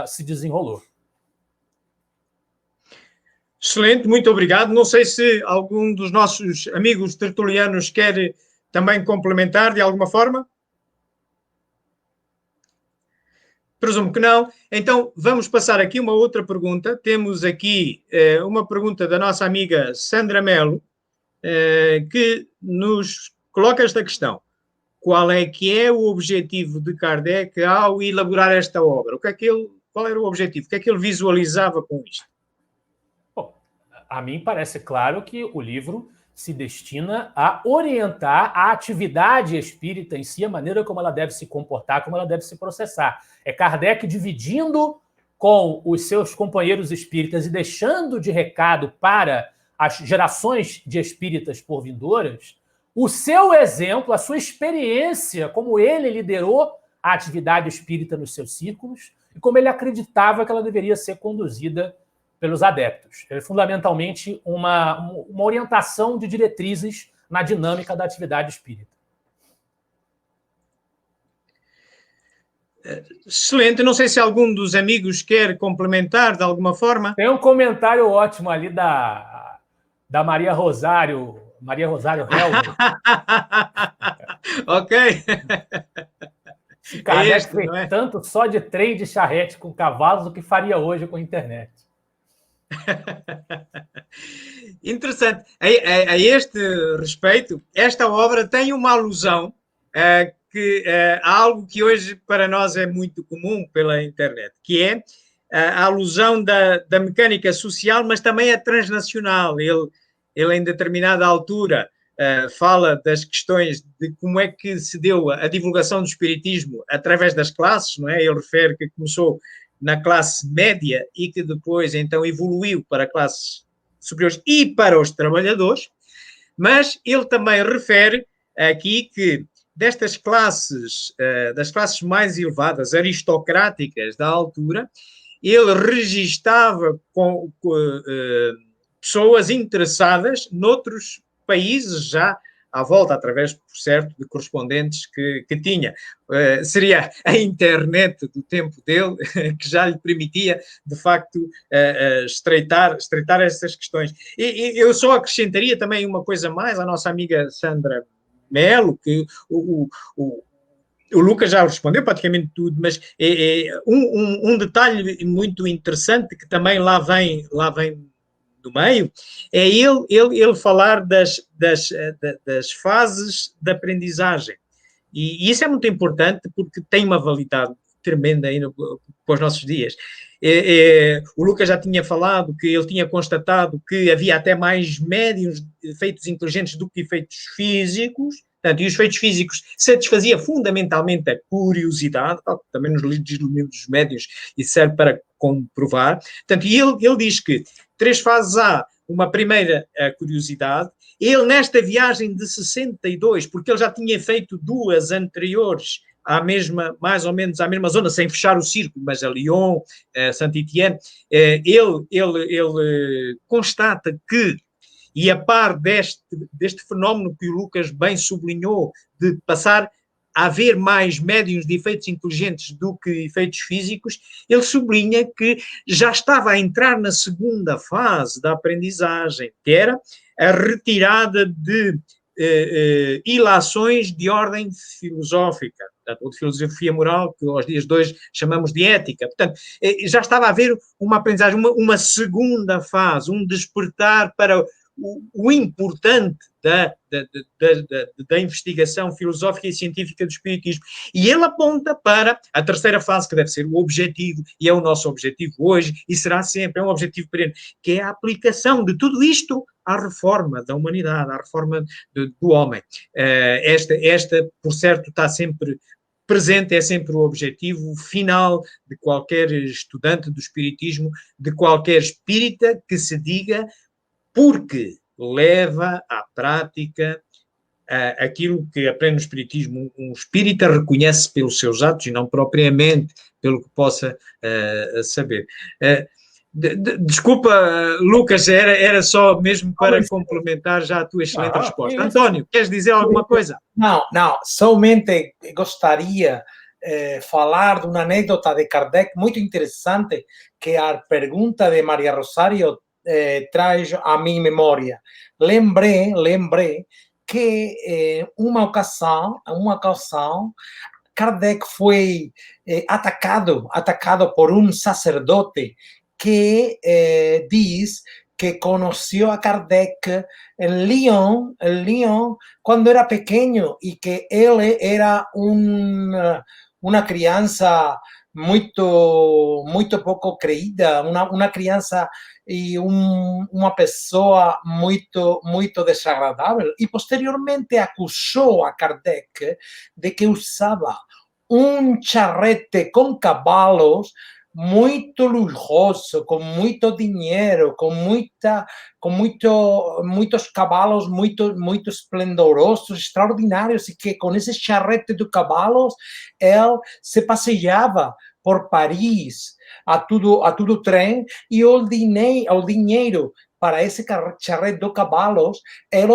se desenrolou. Excelente, muito obrigado. Não sei se algum dos nossos amigos tertulianos quer também complementar de alguma forma. Presumo que não. Então, vamos passar aqui uma outra pergunta. Temos aqui uma pergunta da nossa amiga Sandra Melo, que nos coloca esta questão. Qual é que é o objetivo de Kardec ao elaborar esta obra? Qual era o objetivo? O que é que ele visualizava com isto? Bom, a mim parece claro que o livro se destina a orientar a atividade espírita em si, a maneira como ela deve se comportar, como ela deve se processar. É Kardec dividindo com os seus companheiros espíritas e deixando de recado para as gerações de espíritas por vindouras o seu exemplo, a sua experiência, como ele liderou a atividade espírita nos seus círculos e como ele acreditava que ela deveria ser conduzida pelos adeptos. É fundamentalmente uma orientação de diretrizes na dinâmica da atividade espírita. Excelente. Não sei se algum dos amigos quer complementar de alguma forma. Tem um comentário ótimo ali da Maria Rosário Helmer. Ok. Kardec fez tanto só de trem de charrete com cavalos do que faria hoje com a internet. Interessante. A este respeito, esta obra tem uma alusão a algo que hoje para nós é muito comum pela internet, que é a alusão da mecânica social, mas também a transnacional. Ele em determinada altura fala das questões de como é que se deu a divulgação do espiritismo através das classes, não é? Ele refere que começou na classe média e que depois então evoluiu para classes superiores e para os trabalhadores, mas ele também refere aqui que destas classes, das classes mais elevadas, aristocráticas da altura, ele registava pessoas interessadas noutros países já à volta, através, por certo, de correspondentes que tinha. Seria a internet do tempo dele que já lhe permitia, de facto, estreitar essas questões. E eu só acrescentaria também uma coisa mais à nossa amiga Sandra Melo, que o Lucas já respondeu praticamente tudo, mas um detalhe muito interessante que também lá vem do meio, é ele falar das fases de aprendizagem. E isso é muito importante porque tem uma validade tremenda aí para os nossos dias. O Lucas já tinha falado que ele tinha constatado que havia até mais médiuns de efeitos inteligentes do que efeitos físicos. Portanto, e os efeitos físicos satisfazia fundamentalmente a curiosidade, também nos livros dos médiuns, e serve para comprovar. Portanto, e ele diz que 3 fases há. Uma primeira, a curiosidade. Ele, nesta viagem de 62, porque ele já tinha feito 2 anteriores mais ou menos à mesma zona, sem fechar o círculo, mas a Lyon, a Saint-Étienne, ele constata que, e a par deste fenómeno que o Lucas bem sublinhou, de passar a haver mais médiuns de efeitos inteligentes do que efeitos físicos, ele sublinha que já estava a entrar na segunda fase da aprendizagem, que era a retirada de ilações de ordem filosófica, ou de filosofia moral, que aos dias de hoje chamamos de ética. Portanto, já estava a haver uma aprendizagem, uma segunda fase, um despertar para o importante da investigação filosófica e científica do espiritismo. E ele aponta para a terceira fase, que deve ser o objetivo, e é o nosso objetivo hoje, e será sempre um objetivo perene, que é a aplicação de tudo isto à reforma da humanidade, à reforma do homem. Esta, por certo, está sempre presente, é sempre o objetivo final de qualquer estudante do espiritismo, de qualquer espírita que se diga, porque leva à prática aquilo que aprende no espiritismo. Um espírita reconhece pelos seus atos e não propriamente pelo que possa saber. Desculpa, Lucas, era só mesmo para complementar já a tua excelente resposta. António, queres dizer alguma coisa? Não, somente gostaria falar de uma anedota de Kardec muito interessante, que a pergunta de Maria Rosário traz à minha memória. Lembrei que uma ocasião, Kardec foi atacado por um sacerdote que diz que conheceu a Kardec em Lyon, quando era pequeno, e que ele era uma criança muito pouco creída, uma criança e uma pessoa muito desagradável. E posteriormente acusou a Kardec de que usava um charrete com cavalos muito luxuoso, com muito dinheiro, com muitos cavalos muito esplendorosos, extraordinários, e que com esse charrete de cavalos ele se passeava por Paris a todo trem, e o dinheiro para esse charrete de cavalos ele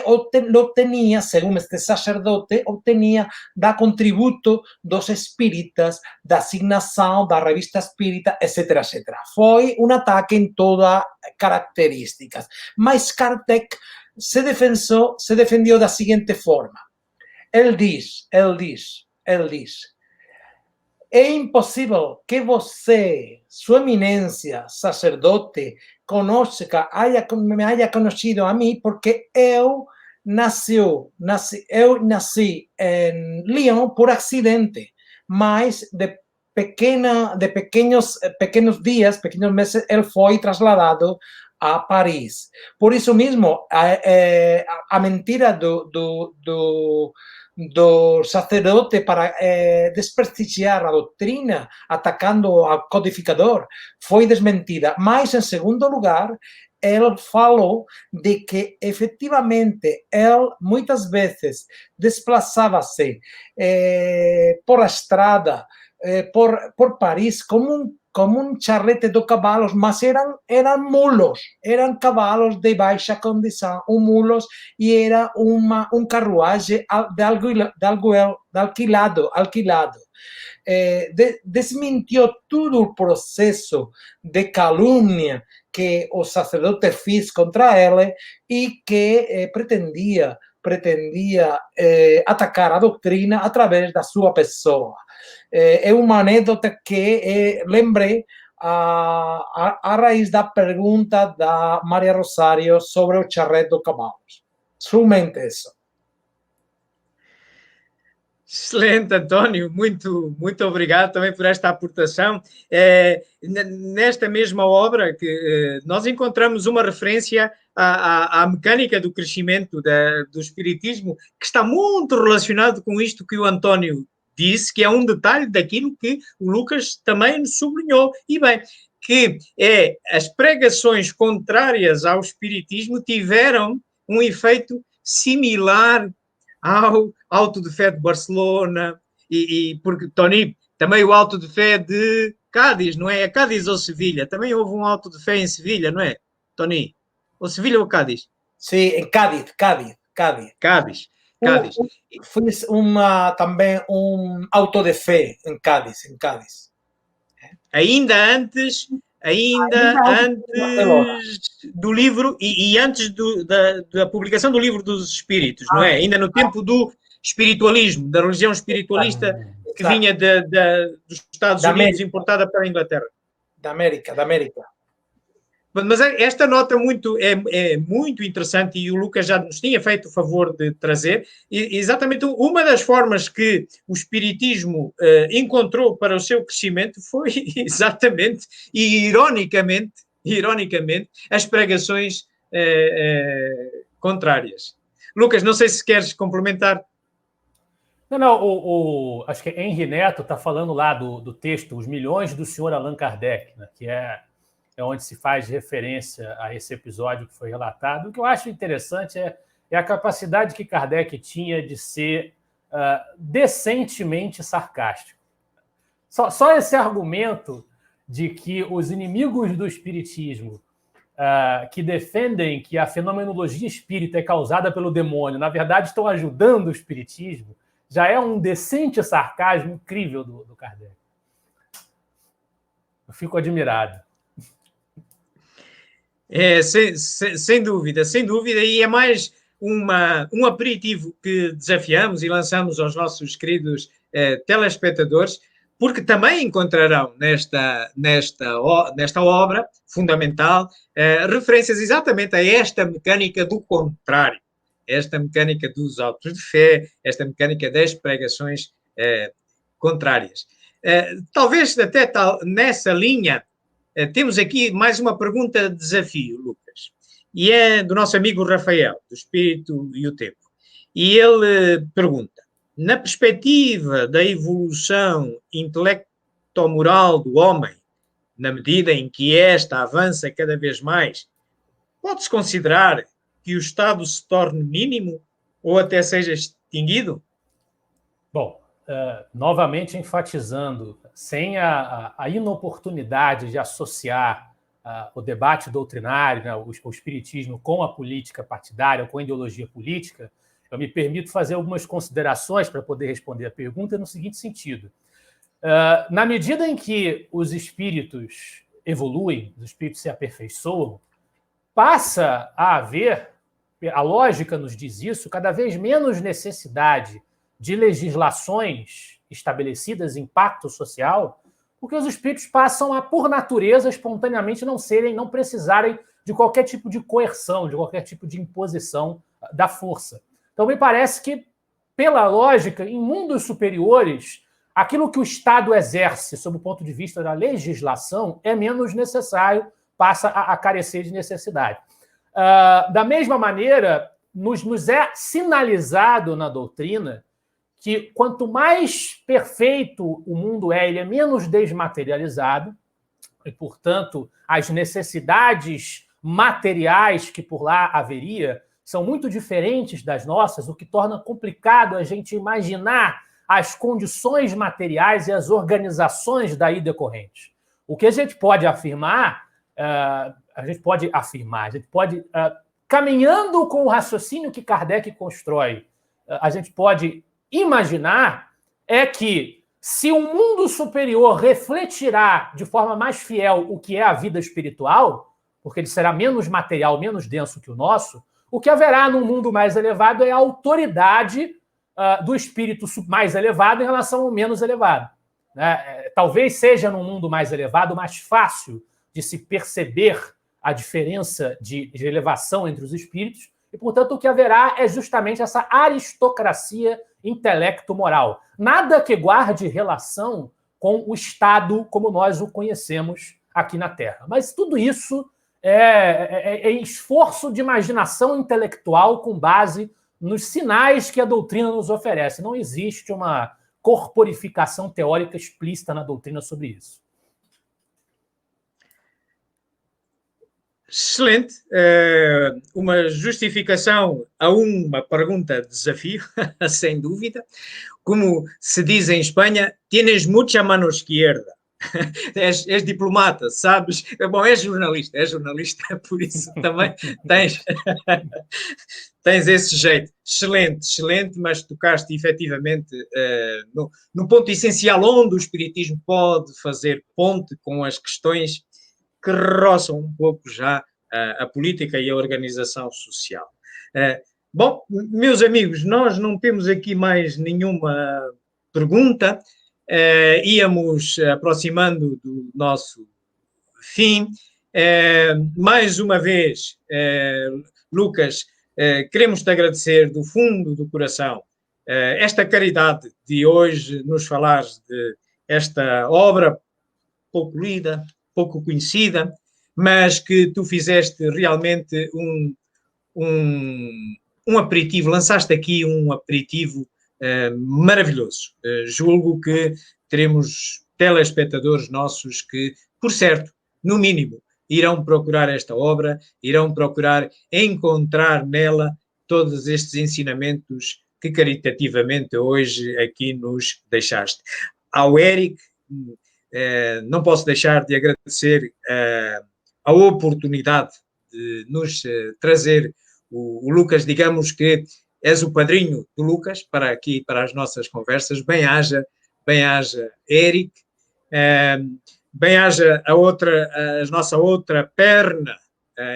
obtinha, segundo este sacerdote, obtinha da contributo dos espíritas, da asignação da revista espírita, etc, etc. Foi um ataque em todas características. Mas Kardec se defendeu da seguinte forma. Ele diz, é impossível que você, sua eminência, sacerdote, me haya conhecido a mim, porque eu nasci em Lyon por acidente, mas de pequenos dias, pequenos meses, ele foi trasladado a Paris. Por isso mesmo, a mentira do sacerdote para desprestigiar a doutrina, atacando ao codificador, foi desmentida. Mas, em segundo lugar, ele falou de que, efetivamente, ele muitas vezes desplaçava-se por a estrada, por Paris, como um charrete de cavalos, mas eram mulos, eram cavalos de baixa condição, mulos, e era um carruagem de alquilado. Desmentiu todo o processo de calúnia que o sacerdote fez contra ele e que pretendia atacar a doutrina através da sua pessoa. É uma anedota que lembrei a raiz da pergunta da Maria Rosário sobre o charrete do Cavalos. Somente isso. Excelente, António, muito obrigado também por esta aportação. Nesta mesma obra que nós encontramos uma referência à mecânica do crescimento do espiritismo, que está muito relacionado com isto que o António disse, que é um detalhe daquilo que o Lucas também sublinhou, e bem, que as pregações contrárias ao espiritismo tiveram um efeito similar ao Auto de Fé de Barcelona, porque, Tony, também o Auto de Fé de Cádiz, não é? É Cádiz ou Sevilha? Também houve um Auto de Fé em Sevilha, não é, Tony? Ou Sevilha ou Cádiz? Sim, em Cádiz. Cádiz. Fiz também um Auto de Fé em Cádiz. Ainda antes do livro e antes da publicação do livro dos Espíritos, não é? Ainda no tempo do espiritualismo, da religião espiritualista que vinha dos Estados Unidos, importada para a Inglaterra. Da América. Mas esta nota é muito interessante, e o Lucas já nos tinha feito o favor de trazer, exatamente uma das formas que o espiritismo encontrou para o seu crescimento foi exatamente, e ironicamente, as pregações contrárias. Lucas, não sei se queres complementar. Não, acho que Henri Neto está falando lá do texto Os Milhões do Senhor Allan Kardec, né, que é onde se faz referência a esse episódio que foi relatado. O que eu acho interessante é a capacidade que Kardec tinha de ser decentemente sarcástico. Só esse argumento de que os inimigos do espiritismo, que defendem que a fenomenologia espírita é causada pelo demônio, na verdade estão ajudando o espiritismo, já é um decente sarcasmo incrível do Kardec. Eu fico admirado. Sem dúvida, e é mais um aperitivo que desafiamos e lançamos aos nossos queridos telespectadores, porque também encontrarão nesta obra fundamental referências exatamente a esta mecânica do contrário, esta mecânica dos autos de fé, esta mecânica das pregações contrárias. Talvez até nessa linha. Temos aqui mais uma pergunta de desafio, Lucas, e é do nosso amigo Rafael, do Espírito e o Tempo. E ele pergunta: na perspectiva da evolução intelecto-moral do homem, na medida em que esta avança cada vez mais, pode-se considerar que o Estado se torne mínimo ou até seja extinguido? Bom, novamente enfatizando, sem a inoportunidade de associar o debate doutrinário, né, o espiritismo com a política partidária, com a ideologia política, eu me permito fazer algumas considerações para poder responder a pergunta no seguinte sentido. Na medida em que os espíritos evoluem, os espíritos se aperfeiçoam, passa a haver, a lógica nos diz isso, cada vez menos necessidade de legislações estabelecidas em pacto social, porque os espíritos passam a, por natureza, espontaneamente não precisarem de qualquer tipo de coerção, de qualquer tipo de imposição da força. Então, me parece que, pela lógica, em mundos superiores, aquilo que o Estado exerce, sob o ponto de vista da legislação, é menos necessário, passa a carecer de necessidade. Da mesma maneira, nos é sinalizado na doutrina que quanto mais perfeito o mundo ele é menos desmaterializado, e, portanto, as necessidades materiais que por lá haveria são muito diferentes das nossas, o que torna complicado a gente imaginar as condições materiais e as organizações daí decorrentes. O que a gente pode afirmar, caminhando com o raciocínio que Kardec constrói, a gente pode imaginar é que, se o mundo superior refletirá de forma mais fiel o que é a vida espiritual, porque ele será menos material, menos denso que o nosso, o que haverá num mundo mais elevado é a autoridade do espírito mais elevado em relação ao menos elevado. né? Talvez seja num mundo mais elevado mais fácil de se perceber a diferença de elevação entre os espíritos, e, portanto, o que haverá é justamente essa aristocracia intelecto-moral. Nada que guarde relação com o Estado como nós o conhecemos aqui na Terra. Mas tudo isso é esforço de imaginação intelectual com base nos sinais que a doutrina nos oferece. Não existe uma corporificação teórica explícita na doutrina sobre isso. Excelente. Uma justificação a uma pergunta de desafio, sem dúvida. Como se diz em Espanha, tienes mucha mano izquierda. És diplomata, sabes? Bom, és jornalista, por isso também tens esse jeito. Excelente, mas tocaste efetivamente no ponto essencial onde o espiritismo pode fazer ponte com as questões que roçam um pouco já a política e a organização social. Bom, meus amigos, nós não temos aqui mais nenhuma pergunta. Íamos aproximando do nosso fim. Mais uma vez, Lucas, queremos te agradecer do fundo do coração esta caridade de hoje nos falares de esta obra pouco lida, pouco conhecida, mas que tu fizeste realmente um aperitivo, lançaste aqui um aperitivo maravilhoso. Julgo que teremos telespectadores nossos que, por certo, no mínimo, irão procurar esta obra, irão procurar encontrar nela todos estes ensinamentos que caritativamente hoje aqui nos deixaste. Ao Éric, não posso deixar de agradecer a oportunidade de nos trazer o Lucas, digamos que és o padrinho do Lucas para aqui, para as nossas conversas. Bem-haja, Éric, bem-haja a nossa outra perna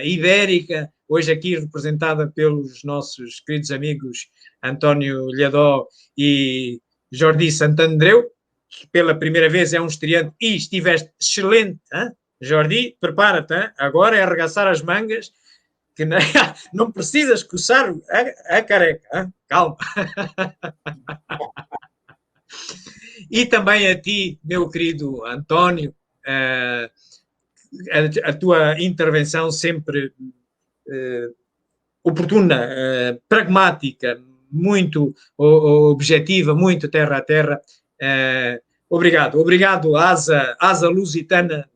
ibérica, hoje aqui representada pelos nossos queridos amigos António Lhadó e Jordi Santandreu, que pela primeira vez é um estreante e estiveste excelente, hein? Jordi, prepara-te, hein? Agora é arregaçar as mangas, que não precisas coçar a careca, hein? Calma. E também a ti, meu querido António, a tua intervenção sempre oportuna, pragmática, muito objetiva, muito terra a terra. Obrigado, asa lusitana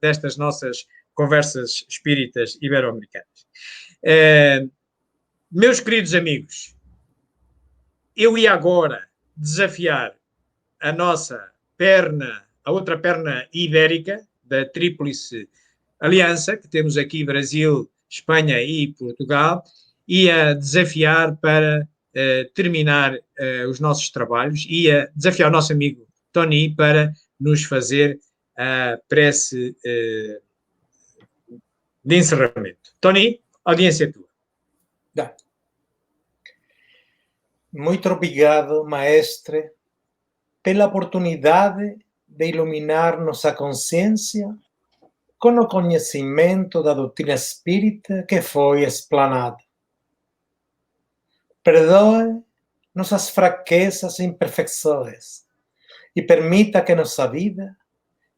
destas nossas conversas espíritas ibero-americanas. Meus queridos amigos, eu ia agora desafiar a nossa perna, a outra perna ibérica, da Tríplice Aliança, que temos aqui Brasil, Espanha e Portugal, ia desafiar para terminar os nossos trabalhos, ia desafiar o nosso amigo Tony para nos fazer a prece de encerramento. Tony, audiência é tua. Muito obrigado, maestre, pela oportunidade de iluminar nossa consciência com o conhecimento da doutrina espírita que foi explanada. Perdoe nossas fraquezas e imperfeições e permita que nossa vida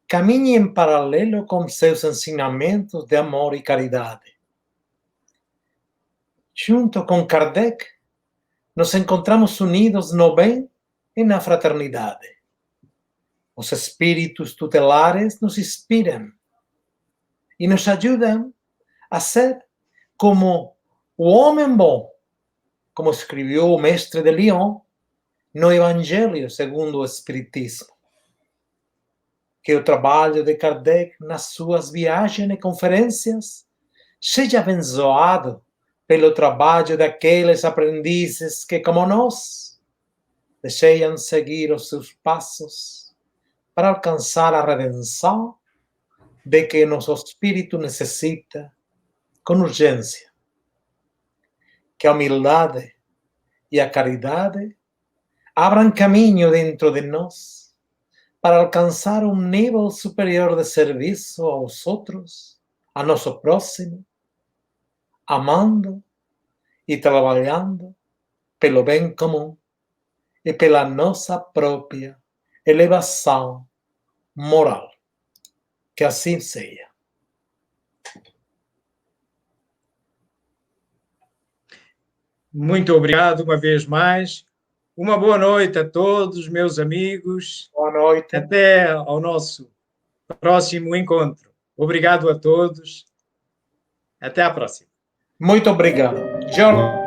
caminhe em paralelo com seus ensinamentos de amor e caridade. Junto com Kardec, nos encontramos unidos no bem e na fraternidade. Os espíritos tutelares nos inspiram e nos ajudam a ser como o homem bom, como escreveu o mestre de Lyon no Evangelho segundo o Espiritismo. Que o trabalho de Kardec nas suas viagens e conferências seja abençoado pelo trabalho daqueles aprendizes que, como nós, desejam seguir os seus passos para alcançar a redenção de que nosso espírito necessita com urgência. Que a humildade e a caridade abram caminho dentro de nós para alcançar um nível superior de serviço aos outros, a nosso próximo, amando e trabalhando pelo bem comum e pela nossa própria elevação moral. Que assim seja. Muito obrigado uma vez mais. Uma boa noite a todos, meus amigos. Boa noite. Até ao nosso próximo encontro. Obrigado a todos. Até à próxima. Muito obrigado. Jorge.